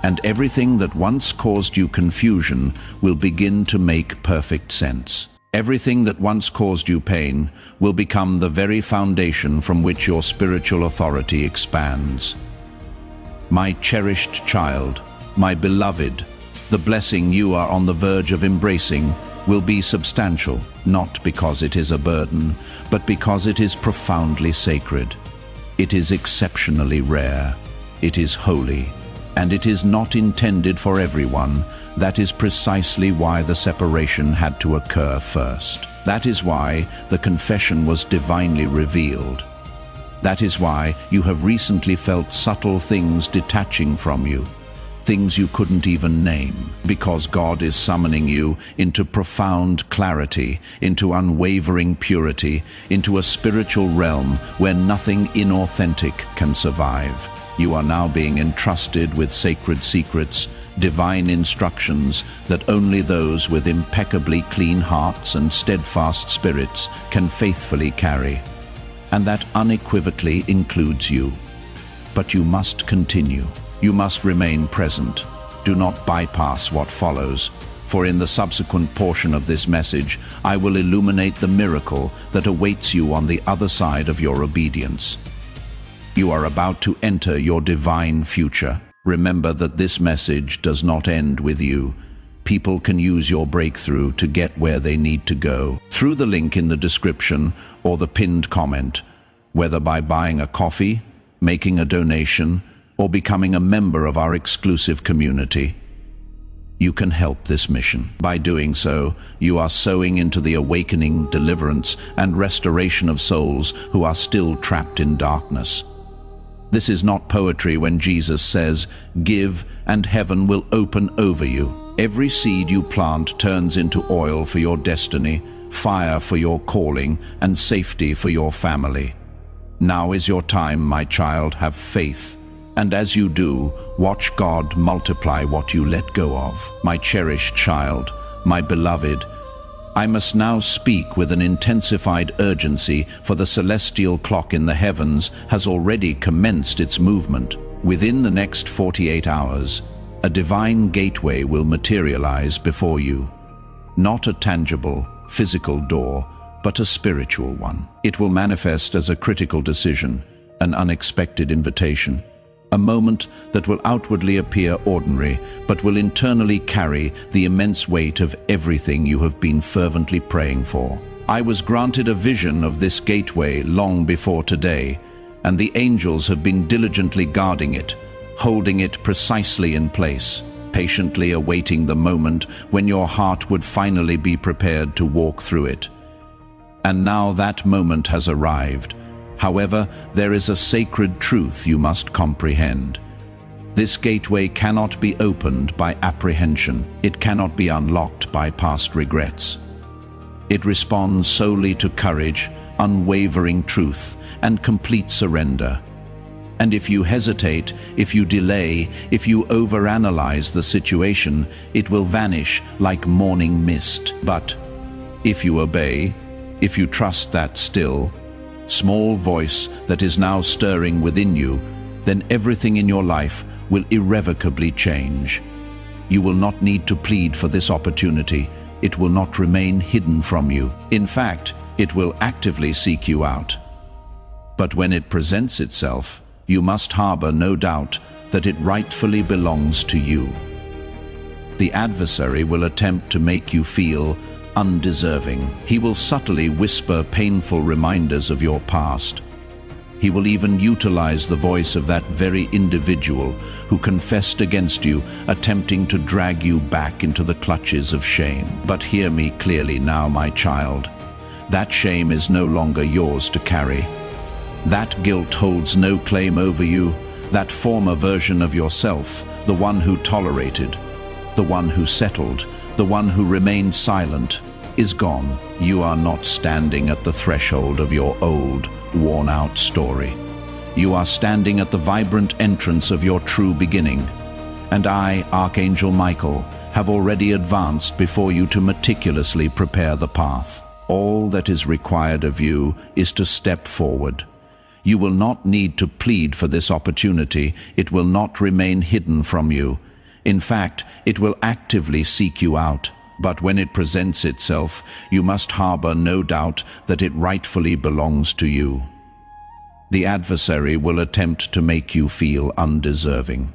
And everything that once caused you confusion will begin to make perfect sense. Everything that once caused you pain will become the very foundation from which your spiritual authority expands. My cherished child, my beloved, the blessing you are on the verge of embracing will be substantial, not because it is a burden, but because it is profoundly sacred. It is exceptionally rare. It is holy, and it is not intended for everyone. That is precisely why the separation had to occur first. That is why the confession was divinely revealed. That is why you have recently felt subtle things detaching from you, things you couldn't even name, because God is summoning you into profound clarity, into unwavering purity, into a spiritual realm where nothing inauthentic can survive. You are now being entrusted with sacred secrets, divine instructions that only those with impeccably clean hearts and steadfast spirits can faithfully carry. And that unequivocally includes you. But you must continue. You must remain present. Do not bypass what follows, for in the subsequent portion of this message, I will illuminate the miracle that awaits you on the other side of your obedience. You are about to enter your divine future. Remember that this message does not end with you. People can use your breakthrough to get where they need to go. Through the link in the description or the pinned comment, whether by buying a coffee, making a donation, or becoming a member of our exclusive community, you can help this mission. By doing so, you are sowing into the awakening, deliverance, and restoration of souls who are still trapped in darkness. This is not poetry when Jesus says, "Give, and heaven will open over you." Every seed you plant turns into oil for your destiny, fire for your calling, and safety for your family. Now is your time, my child. Have faith. And as you do, watch God multiply what you let go of. My cherished child, my beloved, I must now speak with an intensified urgency, for the celestial clock in the heavens has already commenced its movement. Within the next 48 hours, a divine gateway will materialize before you. Not a tangible, physical door, but a spiritual one. It will manifest as a critical decision, an unexpected invitation, a moment that will outwardly appear ordinary, but will internally carry the immense weight of everything you have been fervently praying for. I was granted a vision of this gateway long before today, and the angels have been diligently guarding it, holding it precisely in place, patiently awaiting the moment when your heart would finally be prepared to walk through it. And now that moment has arrived. However, there is a sacred truth you must comprehend. This gateway cannot be opened by apprehension. It cannot be unlocked by past regrets. It responds solely to courage, unwavering truth, and complete surrender. And if you hesitate, if you delay, if you overanalyze the situation, it will vanish like morning mist. But if you obey, if you trust that still, small voice that is now stirring within you, then everything in your life will irrevocably change. You will not need to plead for this opportunity. It will not remain hidden from you. In fact, it will actively seek you out. But when it presents itself, you must harbor no doubt that it rightfully belongs to you. The adversary will attempt to make you feel undeserving. He will subtly whisper painful reminders of your past. He will even utilize the voice of that very individual who confessed against you, attempting to drag you back into the clutches of shame. But hear me clearly now, my child. That shame is no longer yours to carry. That guilt holds no claim over you. That former version of yourself, the one who tolerated, the one who settled, the one who remained silent, is gone. You are not standing at the threshold of your old, worn-out story. You are standing at the vibrant entrance of your true beginning. And I, Archangel Michael, have already advanced before you to meticulously prepare the path. All that is required of you is to step forward. You will not need to plead for this opportunity. It will not remain hidden from you. In fact, it will actively seek you out. But when it presents itself, you must harbor no doubt that it rightfully belongs to you. The adversary will attempt to make you feel undeserving.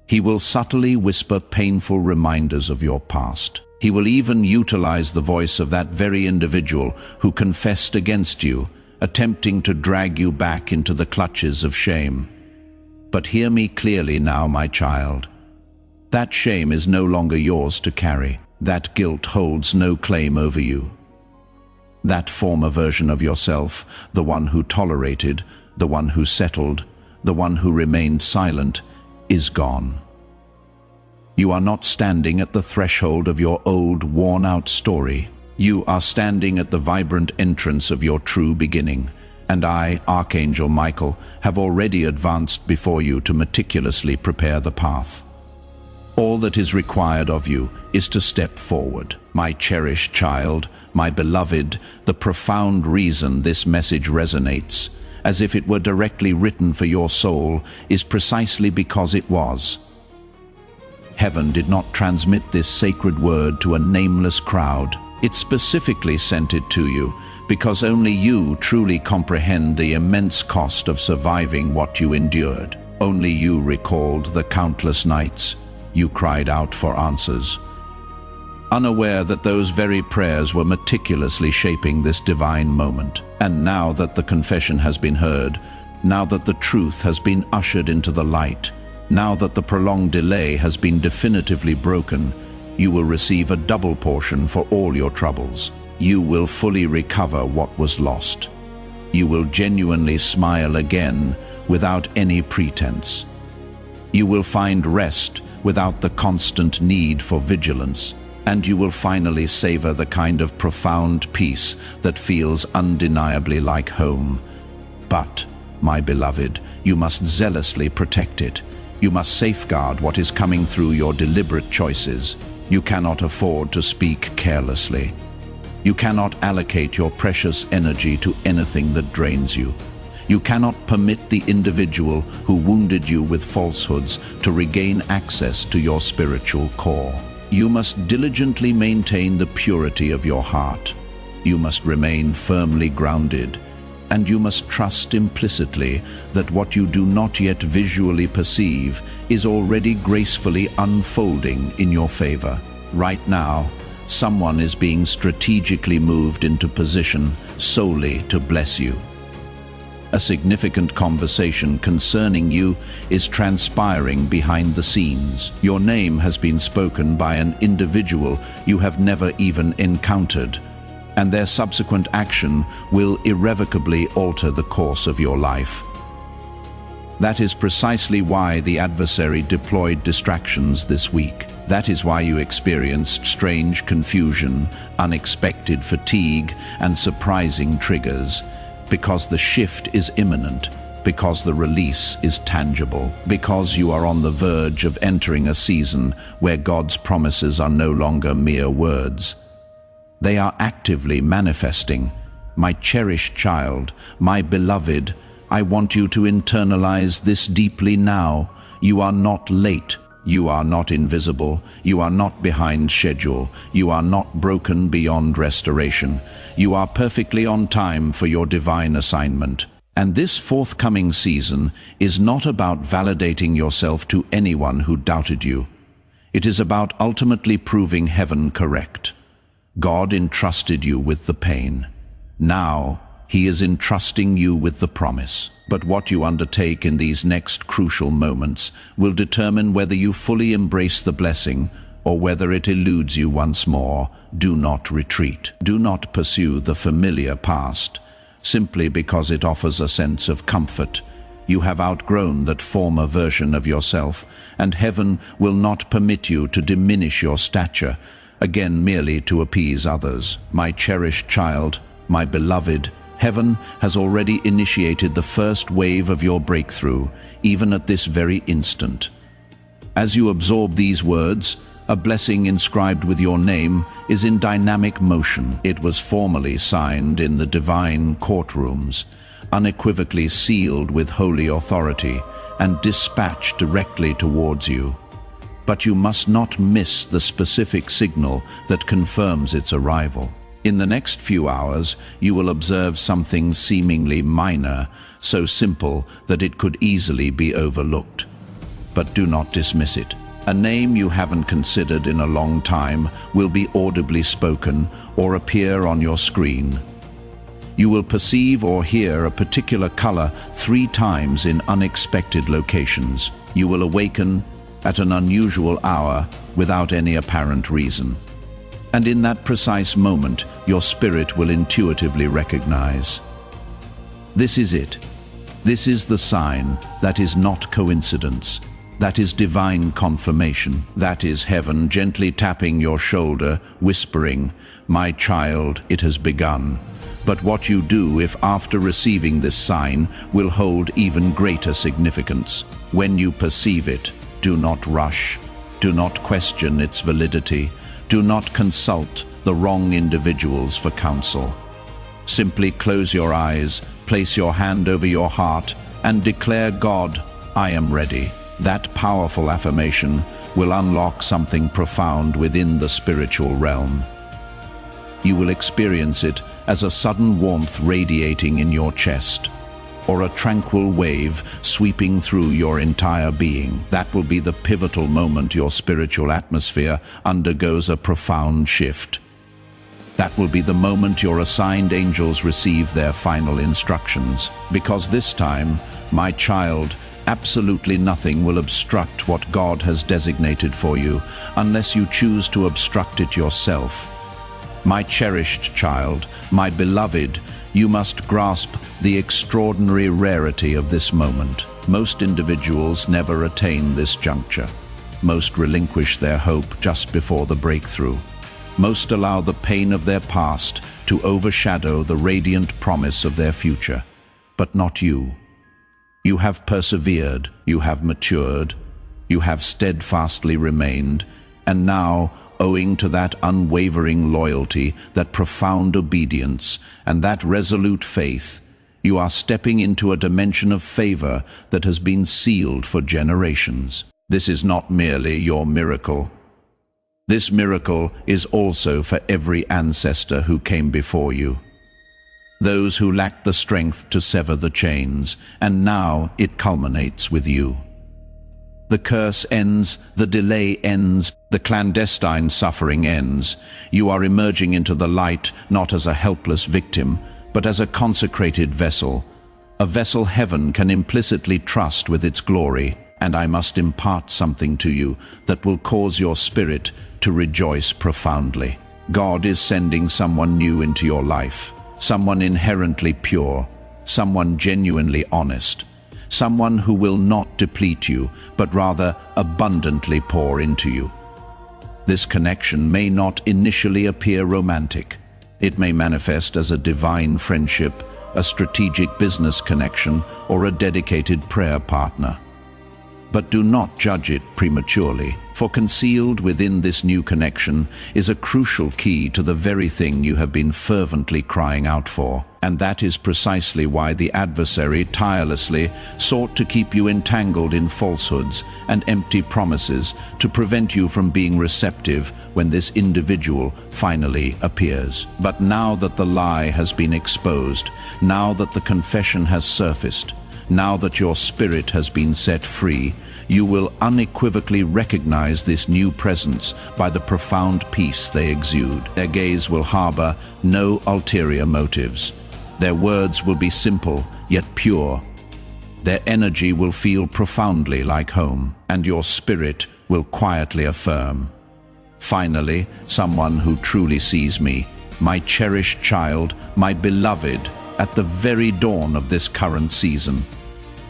He will subtly whisper painful reminders of your past. He will even utilize the voice of that very individual who confessed against you, attempting to drag you back into the clutches of shame. But hear me clearly now, my child. That shame is no longer yours to carry. That guilt holds no claim over you. That former version of yourself, the one who tolerated, the one who settled, the one who remained silent, is gone. You are not standing at the threshold of your old, worn-out story. You are standing at the vibrant entrance of your true beginning. And I, Archangel Michael, have already advanced before you to meticulously prepare the path. All that is required of you is to step forward. My cherished child, my beloved, the profound reason this message resonates, as if it were directly written for your soul, is precisely because it was. Heaven did not transmit this sacred word to a nameless crowd. It specifically sent it to you because only you truly comprehend the immense cost of surviving what you endured. Only you recalled the countless nights you cried out for answers, unaware that those very prayers were meticulously shaping this divine moment. And now that the confession has been heard, now that the truth has been ushered into the light, now that the prolonged delay has been definitively broken, you will receive a double portion for all your troubles. You will fully recover what was lost. You will genuinely smile again, without any pretense. You will find rest without the constant need for vigilance, and you will finally savor the kind of profound peace that feels undeniably like home. But, my beloved, you must zealously protect it. You must safeguard what is coming through your deliberate choices. You cannot afford to speak carelessly. You cannot allocate your precious energy to anything that drains you. You cannot permit the individual who wounded you with falsehoods to regain access to your spiritual core. You must diligently maintain the purity of your heart. You must remain firmly grounded, and you must trust implicitly that what you do not yet visually perceive is already gracefully unfolding in your favor. Right now, someone is being strategically moved into position solely to bless you. A significant conversation concerning you is transpiring behind the scenes. Your name has been spoken by an individual you have never even encountered, and their subsequent action will irrevocably alter the course of your life. That is precisely why the adversary deployed distractions this week. That is why you experienced strange confusion, unexpected fatigue, and surprising triggers. Because the shift is imminent, because the release is tangible, because you are on the verge of entering a season where God's promises are no longer mere words. They are actively manifesting. My cherished child, my beloved, I want you to internalize this deeply now. You are not late. You are not invisible. You are not behind schedule. You are not broken beyond restoration. You are perfectly on time for your divine assignment. And this forthcoming season is not about validating yourself to anyone who doubted you. It is about ultimately proving heaven correct. God entrusted you with the pain. Now, He is entrusting you with the promise. But what you undertake in these next crucial moments will determine whether you fully embrace the blessing or whether it eludes you once more. Do not retreat. Do not pursue the familiar past, simply because it offers a sense of comfort. You have outgrown that former version of yourself, and heaven will not permit you to diminish your stature, again merely to appease others. My cherished child, my beloved, heaven has already initiated the first wave of your breakthrough, even at this very instant. As you absorb these words, a blessing inscribed with your name is in dynamic motion. It was formally signed in the divine courtrooms, unequivocally sealed with holy authority, and dispatched directly towards you. But you must not miss the specific signal that confirms its arrival. In the next few hours, you will observe something seemingly minor, so simple that it could easily be overlooked. But do not dismiss it. A name you haven't considered in a long time will be audibly spoken or appear on your screen. You will perceive or hear a particular color 3 times in unexpected locations. You will awaken at an unusual hour without any apparent reason. And in that precise moment, your spirit will intuitively recognize. This is it. This is the sign that is not coincidence. That is divine confirmation. That is heaven gently tapping your shoulder, whispering, "My child, it has begun." But what you do if after receiving this sign will hold even greater significance. When you perceive it, do not rush. Do not question its validity. Do not consult the wrong individuals for counsel. Simply close your eyes, place your hand over your heart, and declare, "God, I am ready." That powerful affirmation will unlock something profound within the spiritual realm. You will experience it as a sudden warmth radiating in your chest, or a tranquil wave sweeping through your entire being. That will be the pivotal moment your spiritual atmosphere undergoes a profound shift. That will be the moment your assigned angels receive their final instructions. Because this time, my child, absolutely nothing will obstruct what God has designated for you, unless you choose to obstruct it yourself. My cherished child, my beloved, you must grasp the extraordinary rarity of this moment. Most individuals never attain this juncture. Most relinquish their hope just before the breakthrough. Most allow the pain of their past to overshadow the radiant promise of their future. But not you. You have persevered, you have matured, you have steadfastly remained, and now, owing to that unwavering loyalty, that profound obedience, and that resolute faith, you are stepping into a dimension of favor that has been sealed for generations. This is not merely your miracle. This miracle is also for every ancestor who came before you. Those who lacked the strength to sever the chains, and now it culminates with you. The curse ends, the delay ends, the clandestine suffering ends. You are emerging into the light not as a helpless victim, but as a consecrated vessel. A vessel heaven can implicitly trust with its glory, and I must impart something to you that will cause your spirit to rejoice profoundly. God is sending someone new into your life, someone inherently pure, someone genuinely honest. Someone who will not deplete you, but rather abundantly pour into you. This connection may not initially appear romantic. It may manifest as a divine friendship, a strategic business connection, or a dedicated prayer partner. But do not judge it prematurely, for concealed within this new connection is a crucial key to the very thing you have been fervently crying out for. And that is precisely why the adversary tirelessly sought to keep you entangled in falsehoods and empty promises to prevent you from being receptive when this individual finally appears. But now that the lie has been exposed, now that the confession has surfaced, now that your spirit has been set free, you will unequivocally recognize this new presence by the profound peace they exude. Their gaze will harbor no ulterior motives. Their words will be simple, yet pure. Their energy will feel profoundly like home, and your spirit will quietly affirm, "Finally, someone who truly sees me, my cherished child, my beloved, at the very dawn of this current season."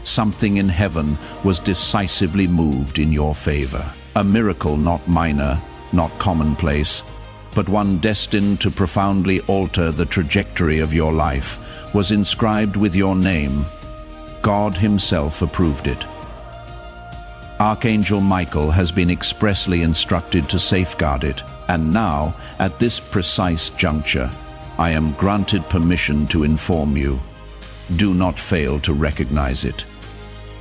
Something in heaven was decisively moved in your favor. A miracle not minor, not commonplace, but one destined to profoundly alter the trajectory of your life, was inscribed with your name. God himself approved it. Archangel Michael has been expressly instructed to safeguard it, and now, at this precise juncture, I am granted permission to inform you. Do not fail to recognize it.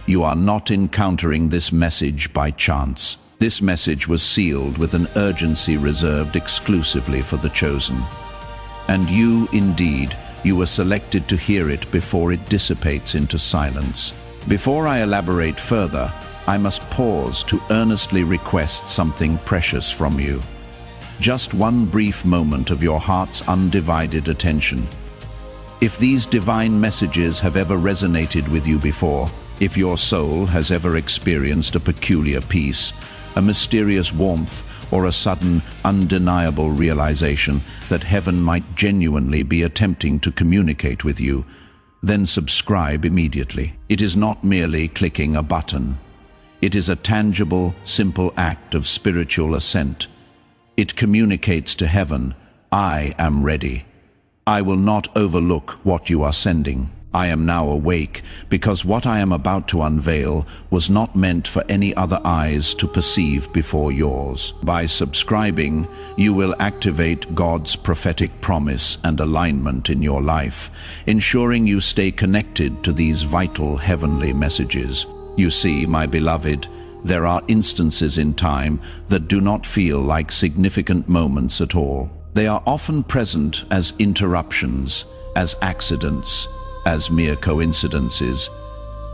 You are not encountering this message by chance. This message was sealed with an urgency reserved exclusively for the chosen. And you, indeed, you were selected to hear it before it dissipates into silence. Before I elaborate further, I must pause to earnestly request something precious from you. Just one brief moment of your heart's undivided attention. If these divine messages have ever resonated with you before, if your soul has ever experienced a peculiar peace, a mysterious warmth, or a sudden, undeniable realization that heaven might genuinely be attempting to communicate with you, then subscribe immediately. It is not merely clicking a button. It is a tangible, simple act of spiritual assent. It communicates to heaven, "I am ready. I will not overlook what you are sending. I am now awake, because what I am about to unveil was not meant for any other eyes to perceive before yours." By subscribing, you will activate God's prophetic promise and alignment in your life, ensuring you stay connected to these vital heavenly messages. You see, my beloved, there are instances in time that do not feel like significant moments at all. They are often present as interruptions, as accidents, as mere coincidences,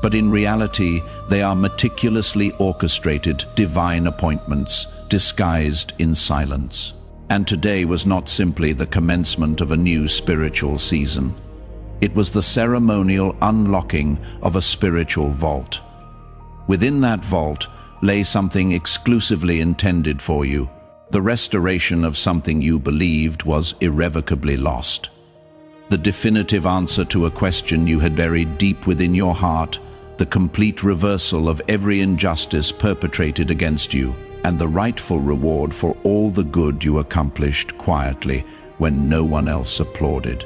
but in reality they are meticulously orchestrated divine appointments disguised in silence. And today was not simply the commencement of a new spiritual season. It was the ceremonial unlocking of a spiritual vault. Within that vault lay something exclusively intended for you, the restoration of something you believed was irrevocably lost. the definitive answer to a question you had buried deep within your heart, the complete reversal of every injustice perpetrated against you, and the rightful reward for all the good you accomplished quietly when no one else applauded.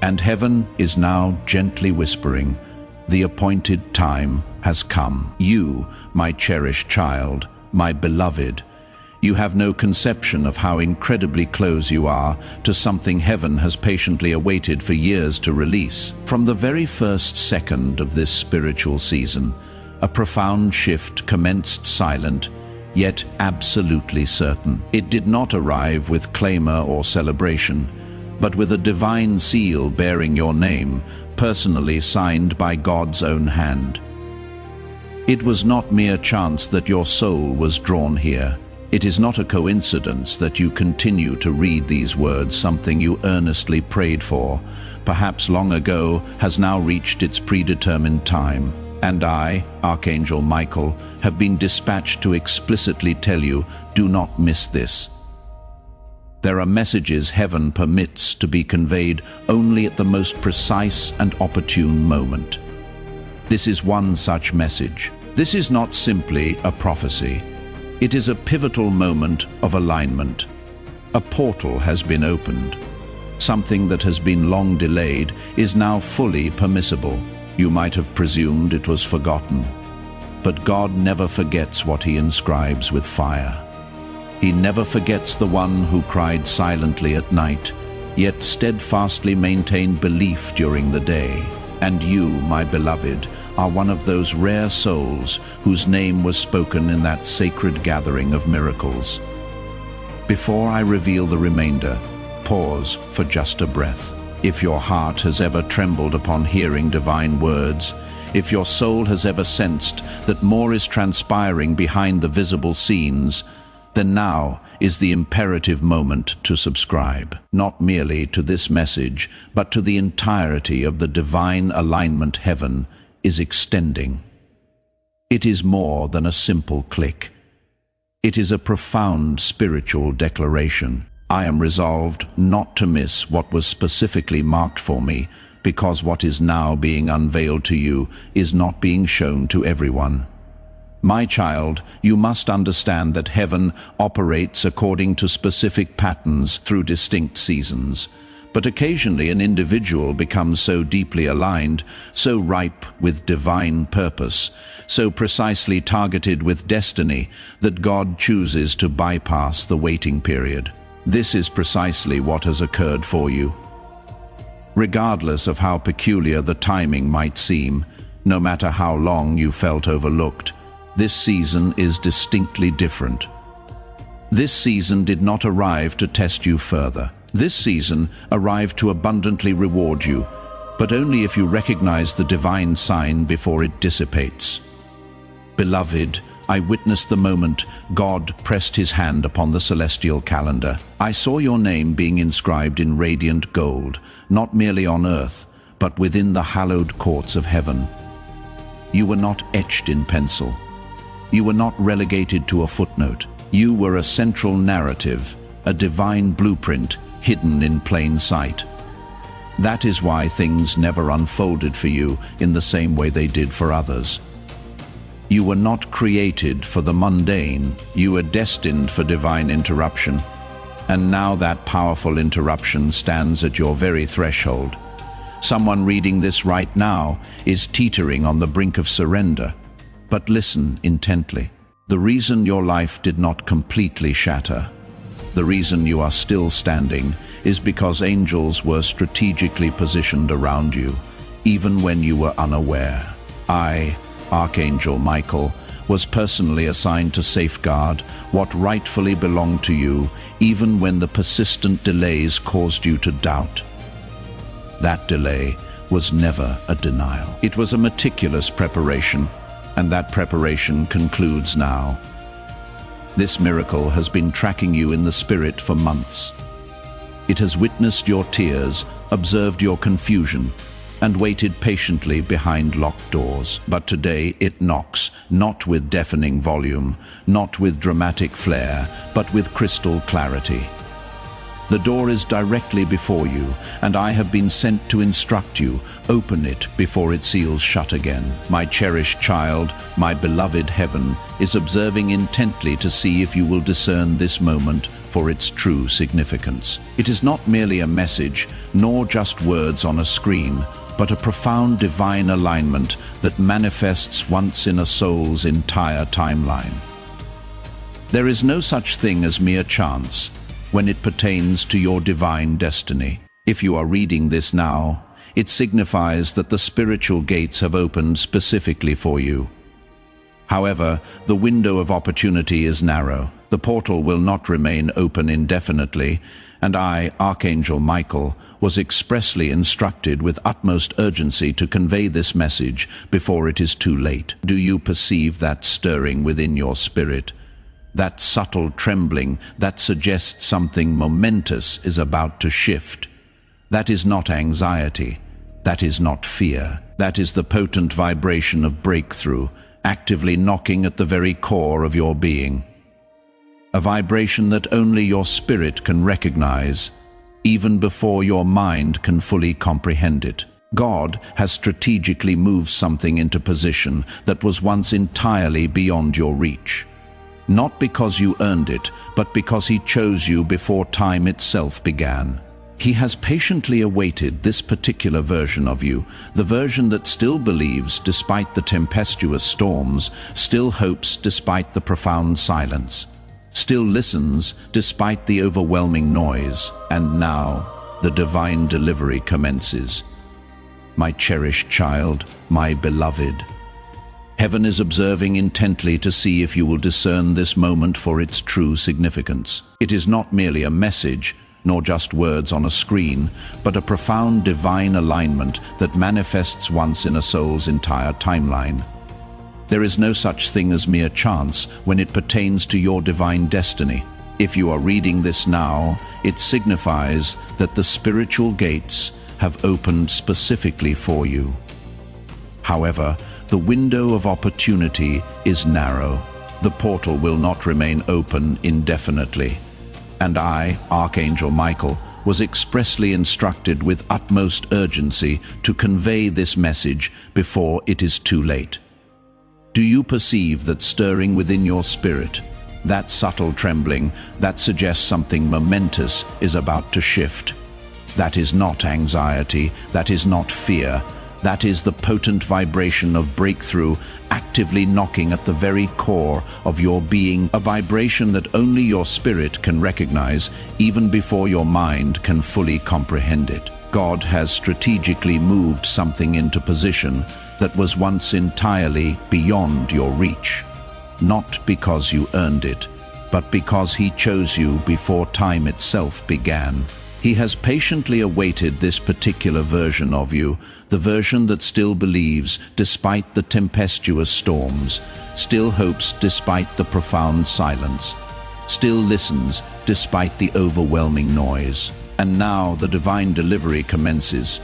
And heaven is now gently whispering, "The appointed time has come. You, my cherished child, my beloved, you have no conception of how incredibly close you are to something heaven has patiently awaited for years to release." From the very first second of this spiritual season, a profound shift commenced, silent, yet absolutely certain. It did not arrive with clamor or celebration, but with a divine seal bearing your name, personally signed by God's own hand. It was not mere chance that your soul was drawn here. It is not a coincidence that you continue to read these words. Something you earnestly prayed for, perhaps long ago, has now reached its predetermined time. And I, Archangel Michael, have been dispatched to explicitly tell you, do not miss this. There are messages heaven permits to be conveyed only at the most precise and opportune moment. This is one such message. This is not simply a prophecy. It is a pivotal moment of alignment. A portal has been opened. Something that has been long delayed is now fully permissible. You might have presumed it was forgotten. But God never forgets what he inscribes with fire. He never forgets the one who cried silently at night, yet steadfastly maintained belief during the day. And you, my beloved, are one of those rare souls whose name was spoken in that sacred gathering of miracles. Before I reveal the remainder, pause for just a breath. If your heart has ever trembled upon hearing divine words, if your soul has ever sensed that more is transpiring behind the visible scenes, then now is the imperative moment to subscribe, not merely to this message, but to the entirety of the divine alignment heaven is extending. It is more than a simple click. It is a profound spiritual declaration. I am resolved not to miss what was specifically marked for me, because what is now being unveiled to you is not being shown to everyone. My child, you must understand that heaven operates according to specific patterns through distinct seasons. But occasionally an individual becomes so deeply aligned, so ripe with divine purpose, so precisely targeted with destiny, that God chooses to bypass the waiting period. This is precisely what has occurred for you. Regardless of how peculiar the timing might seem, no matter how long you felt overlooked, this season is distinctly different. This season did not arrive to test you further. This season arrived to abundantly reward you, but only if you recognize the divine sign before it dissipates. Beloved, I witnessed the moment God pressed his hand upon the celestial calendar. I saw your name being inscribed in radiant gold, not merely on earth, but within the hallowed courts of heaven. You were not etched in pencil. You were not relegated to a footnote. You were a central narrative, a divine blueprint hidden in plain sight. That is why things never unfolded for you in the same way they did for others. You were not created for the mundane. You were destined for divine interruption. And now that powerful interruption stands at your very threshold. Someone reading this right now is teetering on the brink of surrender. But listen intently. The reason your life did not completely shatter, the reason you are still standing, is because angels were strategically positioned around you, even when you were unaware. I, Archangel Michael, was personally assigned to safeguard what rightfully belonged to you, even when the persistent delays caused you to doubt. That delay was never a denial. It was a meticulous preparation, and that preparation concludes now. This miracle has been tracking you in the spirit for months. It has witnessed your tears, observed your confusion, and waited patiently behind locked doors. But today it knocks, not with deafening volume, not with dramatic flair, but with crystal clarity. The door is directly before you, and I have been sent to instruct you. Open it before it seals shut again. My cherished child, my beloved heaven, is observing intently to see if you will discern this moment for its true significance. It is not merely a message, nor just words on a screen, but a profound divine alignment that manifests once in a soul's entire timeline. There is no such thing as mere chance when it pertains to your divine destiny. If you are reading this now, it signifies that the spiritual gates have opened specifically for you. However, the window of opportunity is narrow. The portal will not remain open indefinitely, and I, Archangel Michael, was expressly instructed with utmost urgency to convey this message before it is too late. Do you perceive that stirring within your spirit? That subtle trembling that suggests something momentous is about to shift. That is not anxiety. That is not fear. That is the potent vibration of breakthrough, actively knocking at the very core of your being. A vibration that only your spirit can recognize, even before your mind can fully comprehend it. God has strategically moved something into position that was once entirely beyond your reach. Not because you earned it, but because He chose you before time itself began. He has patiently awaited this particular version of you, the version that still believes despite the tempestuous storms, still hopes despite the profound silence, still listens despite the overwhelming noise. And now, the divine delivery commences. My cherished child, my beloved, Heaven is observing intently to see if you will discern this moment for its true significance. It is not merely a message, nor just words on a screen, but a profound divine alignment that manifests once in a soul's entire timeline. There is no such thing as mere chance when it pertains to your divine destiny. If you are reading this now, it signifies that the spiritual gates have opened specifically for you. However, the window of opportunity is narrow. The portal will not remain open indefinitely. And I, Archangel Michael, was expressly instructed with utmost urgency to convey this message before it is too late. Do you perceive that stirring within your spirit, that subtle trembling that suggests something momentous is about to shift? That is not anxiety, that is not fear. That is the potent vibration of breakthrough actively knocking at the very core of your being, a vibration that only your spirit can recognize even before your mind can fully comprehend it. God has strategically moved something into position that was once entirely beyond your reach, not because you earned it, but because He chose you before time itself began. He has patiently awaited this particular version of you, the version that still believes despite the tempestuous storms, still hopes despite the profound silence, still listens despite the overwhelming noise. And now the divine delivery commences.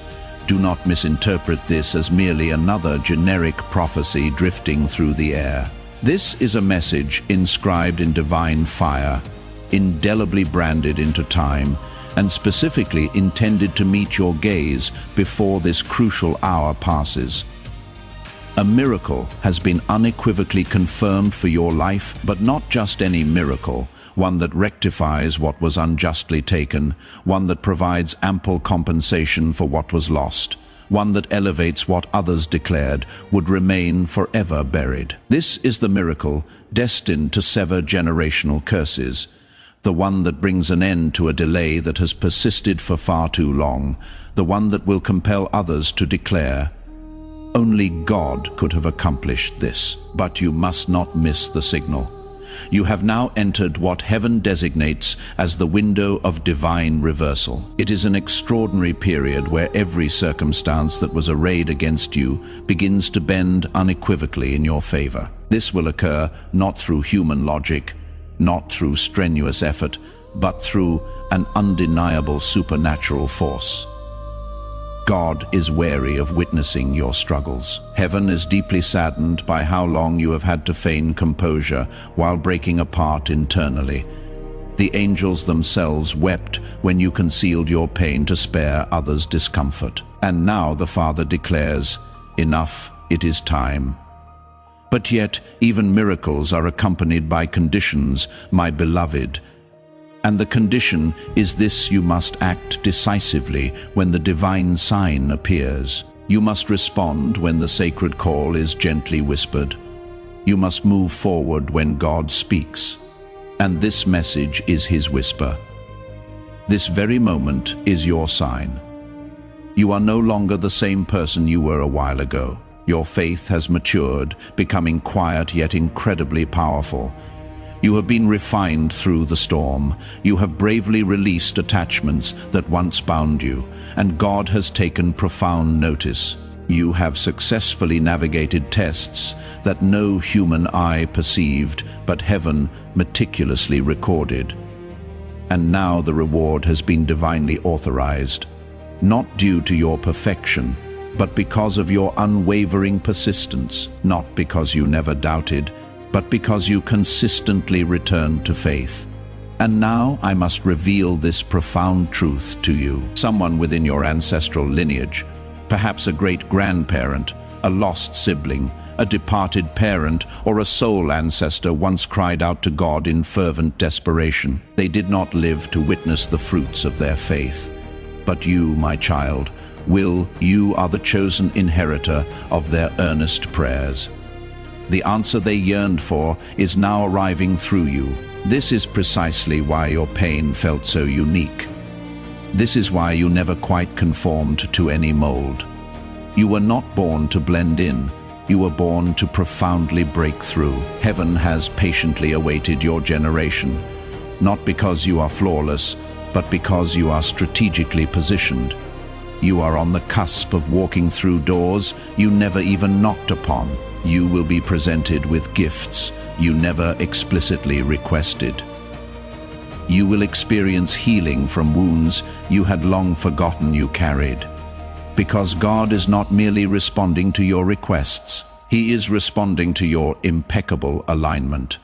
Do not misinterpret this as merely another generic prophecy drifting through the air. This is a message inscribed in divine fire, indelibly branded into time, and specifically intended to meet your gaze before this crucial hour passes. A miracle has been unequivocally confirmed for your life, but not just any miracle, one that rectifies what was unjustly taken, one that provides ample compensation for what was lost, one that elevates what others declared would remain forever buried. This is the miracle destined to sever generational curses, the one that brings an end to a delay that has persisted for far too long, the one that will compel others to declare, "Only God could have accomplished this." But you must not miss the signal. You have now entered what heaven designates as the window of divine reversal. It is an extraordinary period where every circumstance that was arrayed against you begins to bend unequivocally in your favor. This will occur not through human logic, not through strenuous effort, but through an undeniable supernatural force. God is wary of witnessing your struggles. Heaven is deeply saddened by how long you have had to feign composure while breaking apart internally. The angels themselves wept when you concealed your pain to spare others discomfort. And now the Father declares, enough, it is time. But yet, even miracles are accompanied by conditions, my beloved. And the condition is this: you must act decisively when the divine sign appears. You must respond when the sacred call is gently whispered. You must move forward when God speaks. And this message is His whisper. This very moment is your sign. You are no longer the same person you were a while ago. Your faith has matured, becoming quiet yet incredibly powerful. You have been refined through the storm. You have bravely released attachments that once bound you, and God has taken profound notice. You have successfully navigated tests that no human eye perceived, but heaven meticulously recorded. And now the reward has been divinely authorized, not due to your perfection, but because of your unwavering persistence, not because you never doubted, but because you consistently returned to faith. And now I must reveal this profound truth to you. Someone within your ancestral lineage, perhaps a great-grandparent, a lost sibling, a departed parent, or a soul ancestor, once cried out to God in fervent desperation. They did not live to witness the fruits of their faith. But you, my child, you are the chosen inheritor of their earnest prayers. The answer they yearned for is now arriving through you. This is precisely why your pain felt so unique. This is why you never quite conformed to any mold. You were not born to blend in. You were born to profoundly break through. Heaven has patiently awaited your generation, not because you are flawless, but because you are strategically positioned. You are on the cusp of walking through doors you never even knocked upon. You will be presented with gifts you never explicitly requested. You will experience healing from wounds you had long forgotten you carried. Because God is not merely responding to your requests, He is responding to your impeccable alignment.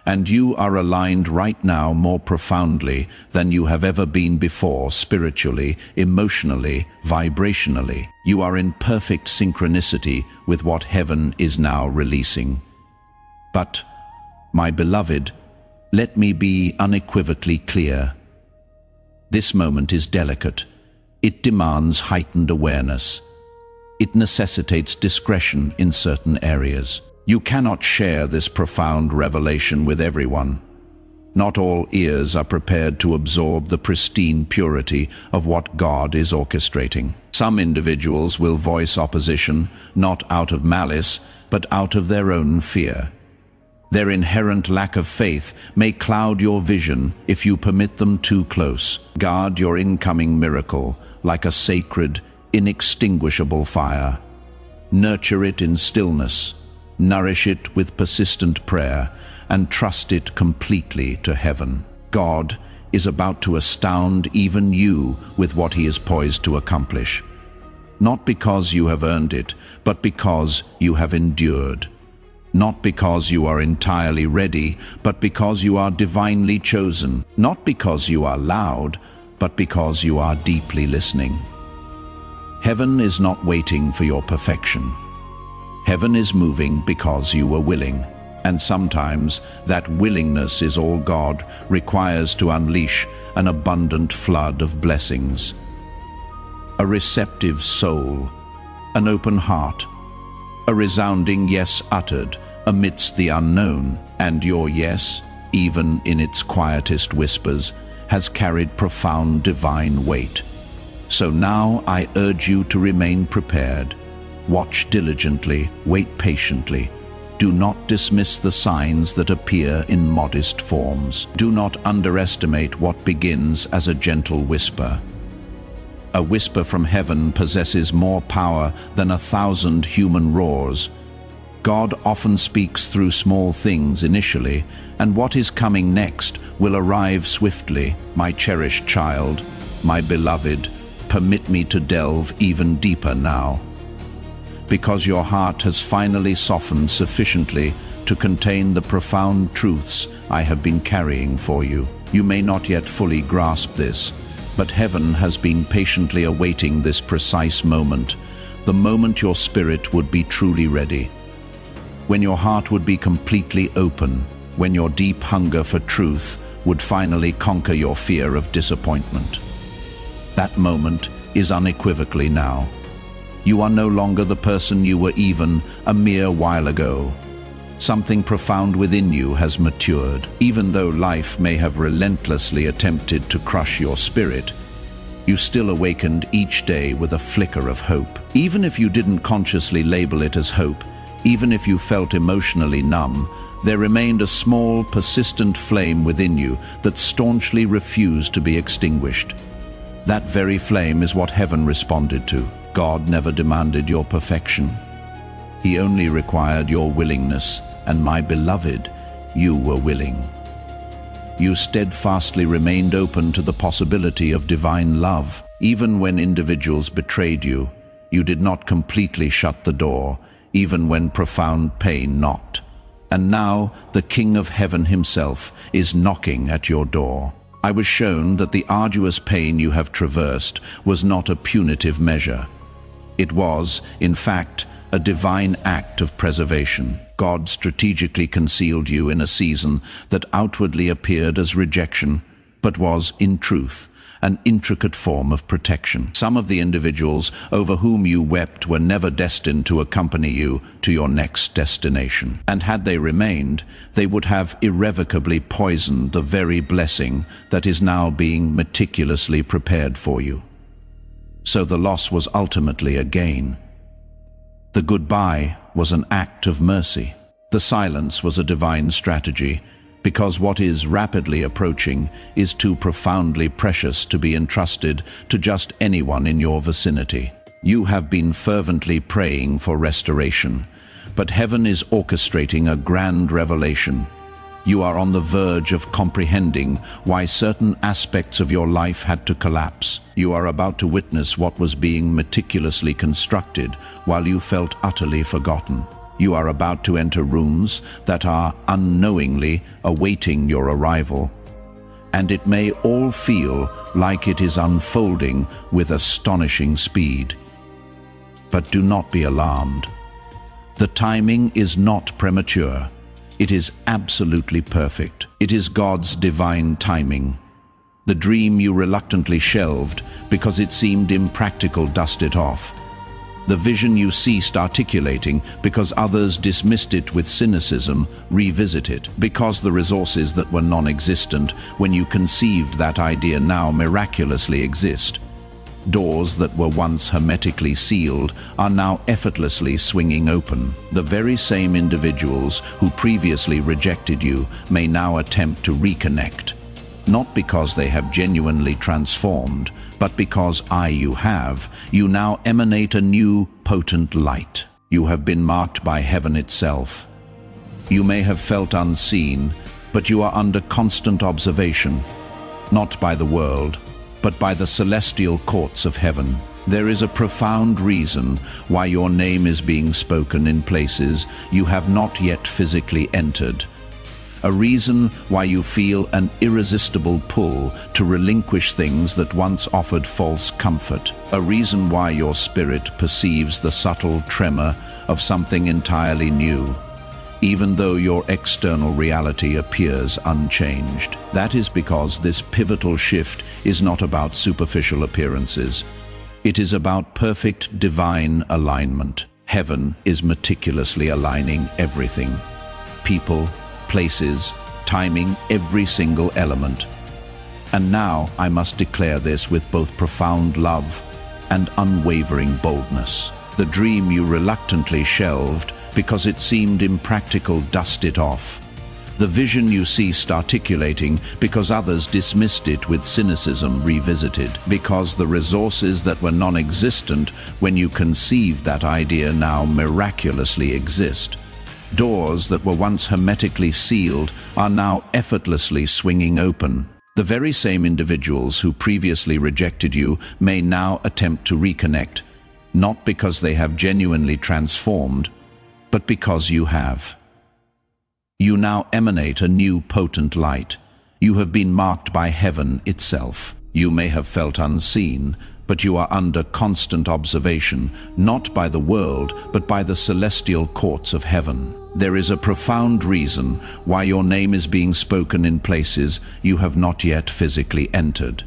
And you are aligned right now more profoundly than you have ever been before, spiritually, emotionally, vibrationally. You are in perfect synchronicity with what heaven is now releasing. But, my beloved, let me be unequivocally clear. This moment is delicate. It demands heightened awareness. It necessitates discretion in certain areas. You cannot share this profound revelation with everyone. Not all ears are prepared to absorb the pristine purity of what God is orchestrating. Some individuals will voice opposition, not out of malice, but out of their own fear. Their inherent lack of faith may cloud your vision if you permit them too close. Guard your incoming miracle like a sacred, inextinguishable fire. Nurture it in stillness. Nourish it with persistent prayer, and trust it completely to heaven. God is about to astound even you with what He is poised to accomplish. Not because you have earned it, but because you have endured. Not because you are entirely ready, but because you are divinely chosen. Not because you are loud, but because you are deeply listening. Heaven is not waiting for your perfection. Heaven is moving because you were willing, and sometimes that willingness is all God requires to unleash an abundant flood of blessings. A receptive soul, an open heart, a resounding yes uttered amidst the unknown, and your yes, even in its quietest whispers, has carried profound divine weight. So now I urge you to remain prepared. Watch diligently, wait patiently. Do not dismiss the signs that appear in modest forms. Do not underestimate what begins as a gentle whisper. A whisper from heaven possesses more power than 1,000 human roars. God often speaks through small things initially, and what is coming next will arrive swiftly. My cherished child, my beloved, permit me to delve even deeper now. Because your heart has finally softened sufficiently to contain the profound truths I have been carrying for you. You may not yet fully grasp this, but heaven has been patiently awaiting this precise moment, the moment your spirit would be truly ready, when your heart would be completely open, when your deep hunger for truth would finally conquer your fear of disappointment. That moment is unequivocally now. You are no longer the person you were even a mere while ago. Something profound within you has matured. Even though life may have relentlessly attempted to crush your spirit, you still awakened each day with a flicker of hope. Even if you didn't consciously label it as hope, even if you felt emotionally numb, there remained a small, persistent flame within you that staunchly refused to be extinguished. That very flame is what heaven responded to. God never demanded your perfection. He only required your willingness, and my beloved, you were willing. You steadfastly remained open to the possibility of divine love. Even when individuals betrayed you, you did not completely shut the door, even when profound pain knocked. And now the King of Heaven himself is knocking at your door. I was shown that the arduous pain you have traversed was not a punitive measure. It was, in fact, a divine act of preservation. God strategically concealed you in a season that outwardly appeared as rejection, but was, in truth, an intricate form of protection. Some of the individuals over whom you wept were never destined to accompany you to your next destination. And had they remained, they would have irrevocably poisoned the very blessing that is now being meticulously prepared for you. So the loss was ultimately a gain. The goodbye was an act of mercy. The silence was a divine strategy, because what is rapidly approaching is too profoundly precious to be entrusted to just anyone in your vicinity. You have been fervently praying for restoration, but heaven is orchestrating a grand revelation. You are on the verge of comprehending why certain aspects of your life had to collapse. You are about to witness what was being meticulously constructed while you felt utterly forgotten. You are about to enter rooms that are unknowingly awaiting your arrival, and it may all feel like it is unfolding with astonishing speed. But do not be alarmed. The timing is not premature. It is absolutely perfect. It is God's divine timing. The dream you reluctantly shelved because it seemed impractical, dust it off. The vision you ceased articulating because others dismissed it with cynicism, revisit it. Because the resources that were non-existent when you conceived that idea now miraculously exist. Doors that were once hermetically sealed are now effortlessly swinging open. The very same individuals who previously rejected you may now attempt to reconnect. Not because they have genuinely transformed, but because you now emanate a new, potent light. You have been marked by heaven itself. You may have felt unseen, but you are under constant observation, not by the world, but by the celestial courts of heaven. There is a profound reason why your name is being spoken in places you have not yet physically entered. A reason why you feel an irresistible pull to relinquish things that once offered false comfort. A reason why your spirit perceives the subtle tremor of something entirely new, even though your external reality appears unchanged. That is because this pivotal shift is not about superficial appearances. It is about perfect divine alignment. Heaven is meticulously aligning everything. People, places, timing, every single element. And now I must declare this with both profound love and unwavering boldness. The dream you reluctantly shelved because it seemed impractical, dust it off. The vision you ceased articulating because others dismissed it with cynicism, revisited. Because the resources that were non-existent when you conceived that idea now miraculously exist. Doors that were once hermetically sealed are now effortlessly swinging open. The very same individuals who previously rejected you may now attempt to reconnect, not because they have genuinely transformed, but because you have. You now emanate a new potent light. You have been marked by heaven itself. You may have felt unseen, but you are under constant observation, not by the world, but by the celestial courts of heaven. There is a profound reason why your name is being spoken in places you have not yet physically entered.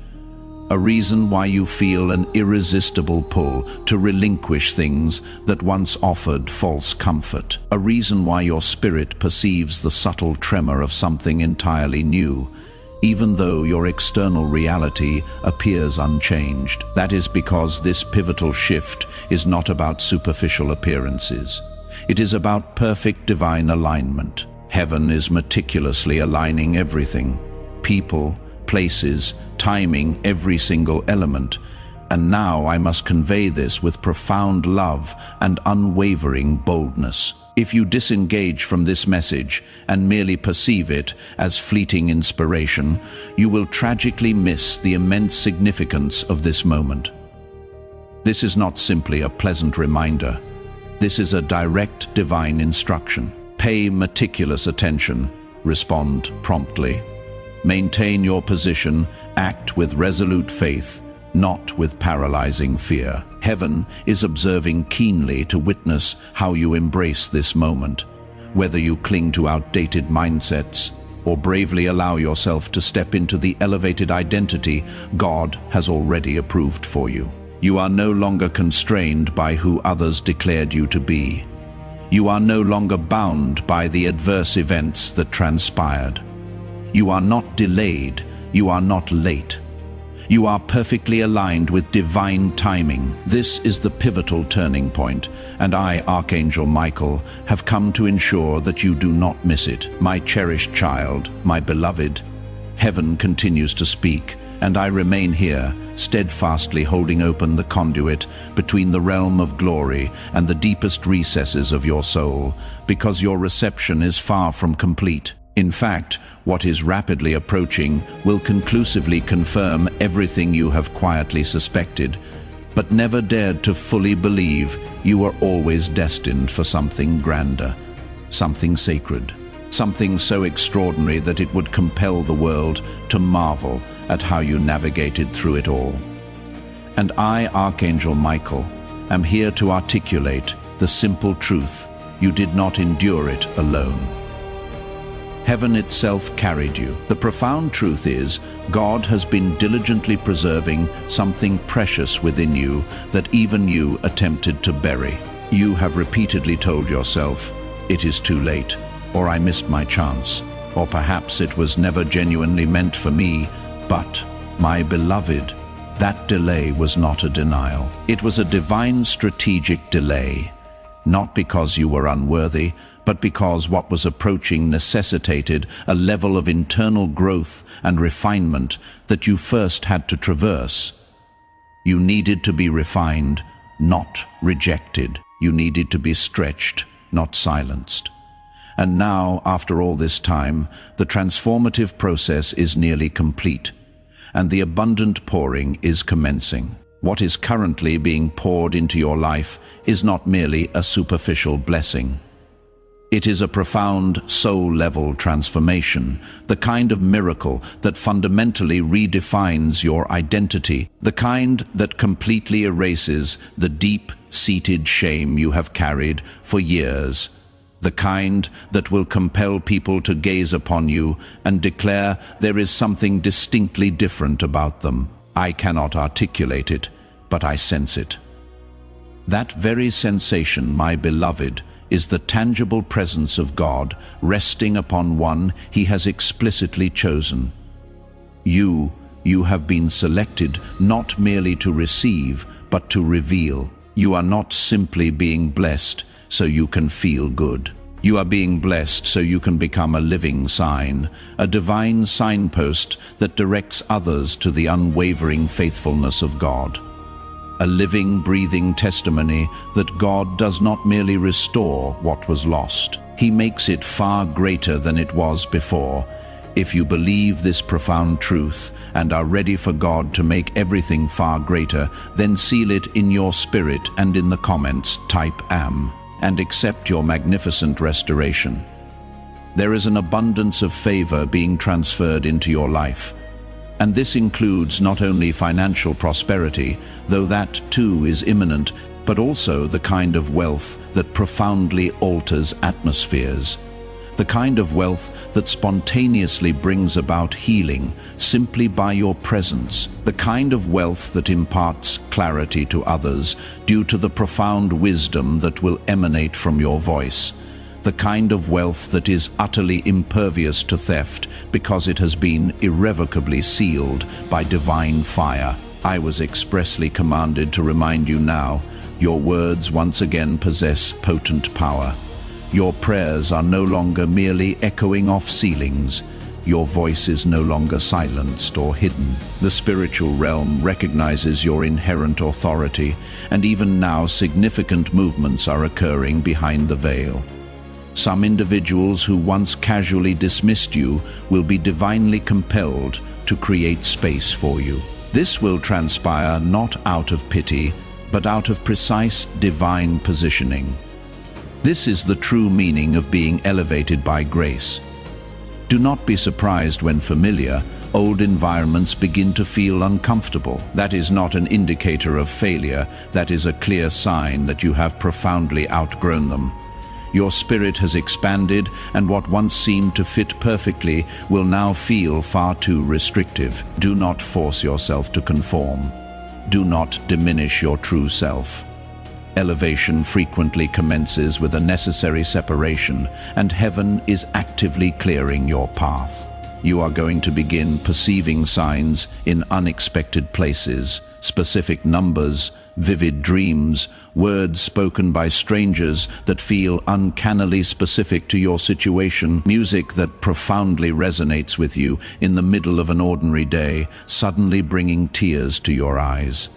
A reason why you feel an irresistible pull to relinquish things that once offered false comfort. A reason why your spirit perceives the subtle tremor of something entirely new, even though your external reality appears unchanged. That is because this pivotal shift is not about superficial appearances. It is about perfect divine alignment. Heaven is meticulously aligning everything: people, places, timing, every single element. And now I must convey this with profound love and unwavering boldness. If you disengage from this message and merely perceive it as fleeting inspiration, you will tragically miss the immense significance of this moment. This is not simply a pleasant reminder. This is a direct divine instruction. Pay meticulous attention, respond promptly. Maintain your position, act with resolute faith, not with paralyzing fear. Heaven is observing keenly to witness how you embrace this moment. Whether you cling to outdated mindsets or bravely allow yourself to step into the elevated identity God has already approved for you. You are no longer constrained by who others declared you to be. You are no longer bound by the adverse events that transpired. You are not delayed, you are not late. You are perfectly aligned with divine timing. This is the pivotal turning point, and I, Archangel Michael, have come to ensure that you do not miss it. My cherished child, my beloved, heaven continues to speak, and I remain here, steadfastly holding open the conduit between the realm of glory and the deepest recesses of your soul, because your reception is far from complete. In fact, what is rapidly approaching will conclusively confirm everything you have quietly suspected, but never dared to fully believe. You were always destined for something grander, something sacred, something so extraordinary that it would compel the world to marvel at how you navigated through it all. And I, Archangel Michael, am here to articulate the simple truth: you did not endure it alone. Heaven itself carried you. The profound truth is, God has been diligently preserving something precious within you that even you attempted to bury. You have repeatedly told yourself, "It is too late," or "I missed my chance," or perhaps "It was never genuinely meant for me." But, my beloved, that delay was not a denial. It was a divine strategic delay, not because you were unworthy, but because what was approaching necessitated a level of internal growth and refinement that you first had to traverse. You needed to be refined, not rejected. You needed to be stretched, not silenced. And now, after all this time, the transformative process is nearly complete, and the abundant pouring is commencing. What is currently being poured into your life is not merely a superficial blessing. It is a profound soul-level transformation, the kind of miracle that fundamentally redefines your identity, the kind that completely erases the deep-seated shame you have carried for years, the kind that will compel people to gaze upon you and declare there is something distinctly different about them. I cannot articulate it, but I sense it. That very sensation, my beloved, is the tangible presence of God resting upon one He has explicitly chosen. You have been selected not merely to receive, but to reveal. You are not simply being blessed so you can feel good. You are being blessed so you can become a living sign, a divine signpost that directs others to the unwavering faithfulness of God. A living, breathing testimony that God does not merely restore what was lost. He makes it far greater than it was before. If you believe this profound truth and are ready for God to make everything far greater, then seal it in your spirit and in the comments type "Am" and accept your magnificent restoration. There is an abundance of favor being transferred into your life. And this includes not only financial prosperity, though that too is imminent, but also the kind of wealth that profoundly alters atmospheres. The kind of wealth that spontaneously brings about healing simply by your presence. The kind of wealth that imparts clarity to others due to the profound wisdom that will emanate from your voice. The kind of wealth that is utterly impervious to theft because it has been irrevocably sealed by divine fire. I was expressly commanded to remind you now, your words once again possess potent power. Your prayers are no longer merely echoing off ceilings. Your voice is no longer silenced or hidden. The spiritual realm recognizes your inherent authority, and even now significant movements are occurring behind the veil. Some individuals who once casually dismissed you will be divinely compelled to create space for you. This will transpire not out of pity, but out of precise divine positioning. This is the true meaning of being elevated by grace. Do not be surprised when familiar, old environments begin to feel uncomfortable. That is not an indicator of failure, that is a clear sign that you have profoundly outgrown them. Your spirit has expanded, and what once seemed to fit perfectly will now feel far too restrictive. Do not force yourself to conform. Do not diminish your true self. Elevation frequently commences with a necessary separation, and heaven is actively clearing your path. You are going to begin perceiving signs in unexpected places, specific numbers, vivid dreams, words spoken by strangers that feel uncannily specific to your situation, music that profoundly resonates with you in the middle of an ordinary day, suddenly bringing tears to your eyes.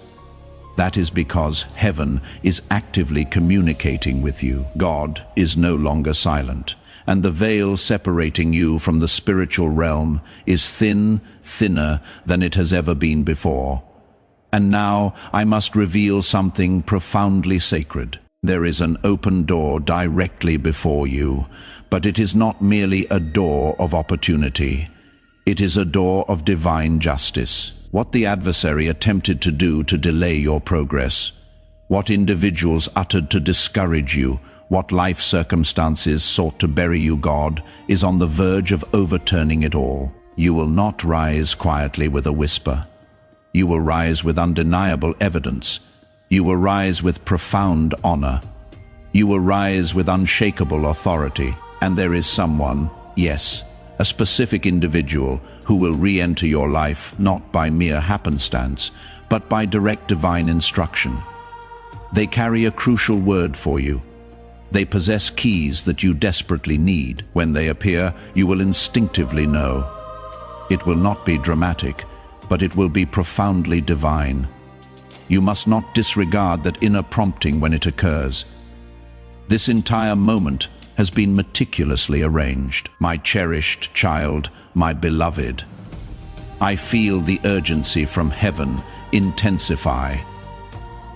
That is because heaven is actively communicating with you. God is no longer silent, and the veil separating you from the spiritual realm is thinner than it has ever been before. And now I must reveal something profoundly sacred. There is an open door directly before you, but it is not merely a door of opportunity. It is a door of divine justice. What the adversary attempted to do to delay your progress, what individuals uttered to discourage you, what life circumstances sought to bury you, God is on the verge of overturning it all. You will not rise quietly with a whisper. You will rise with undeniable evidence. You will rise with profound honor. You will rise with unshakable authority. And there is someone, yes, a specific individual, who will re-enter your life not by mere happenstance, but by direct divine instruction. They carry a crucial word for you. They possess keys that you desperately need. When they appear, you will instinctively know. It will not be dramatic, but it will be profoundly divine. You must not disregard that inner prompting when it occurs. This entire moment has been meticulously arranged. My cherished child, my beloved, I feel the urgency from heaven intensify,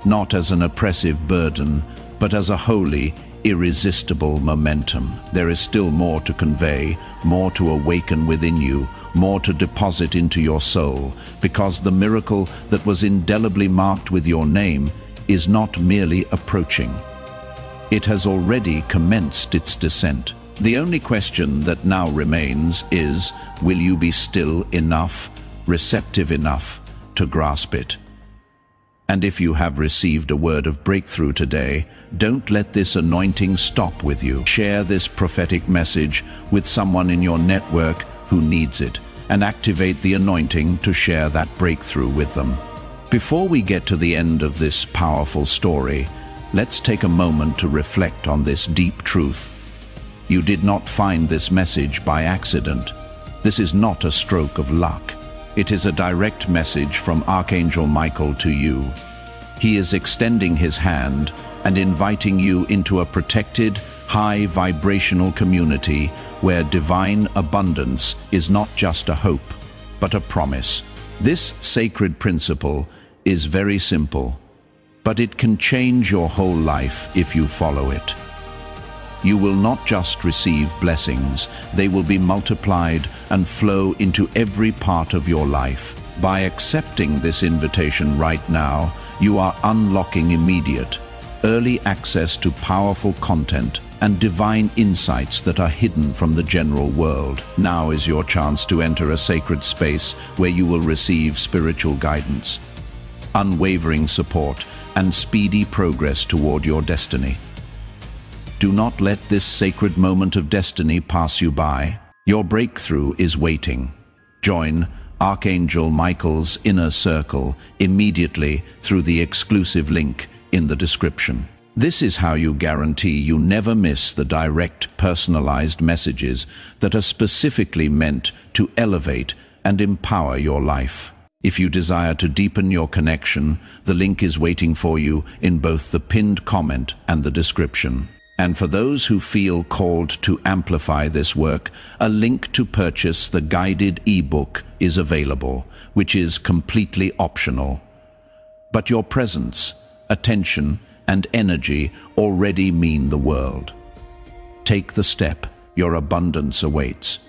not as an oppressive burden, but as a holy, irresistible momentum. There is still more to convey, more to awaken within you, more to deposit into your soul, because the miracle that was indelibly marked with your name is not merely approaching. It has already commenced its descent. The only question that now remains is, will you be still enough, receptive enough to grasp it? And if you have received a word of breakthrough today, don't let this anointing stop with you. Share this prophetic message with someone in your network who needs it, and activate the anointing to share that breakthrough with them. Before we get to the end of this powerful story, let's take a moment to reflect on this deep truth. You did not find this message by accident. This is not a stroke of luck. It is a direct message from Archangel Michael to you. He is extending his hand and inviting you into a protected, high vibrational community where divine abundance is not just a hope, but a promise. This sacred principle is very simple, but it can change your whole life if you follow it. You will not just receive blessings, they will be multiplied and flow into every part of your life. By accepting this invitation right now, you are unlocking immediate, early access to powerful content and divine insights that are hidden from the general world. Now is your chance to enter a sacred space where you will receive spiritual guidance, unwavering support, and speedy progress toward your destiny. Do not let this sacred moment of destiny pass you by. Your breakthrough is waiting. Join Archangel Michael's inner circle immediately through the exclusive link in the description. This is how you guarantee you never miss the direct, personalized messages that are specifically meant to elevate and empower your life. If you desire to deepen your connection, the link is waiting for you in both the pinned comment and the description. And for those who feel called to amplify this work, a link to purchase the guided ebook is available, which is completely optional. But your presence, attention, and energy already mean the world. Take the step, your abundance awaits.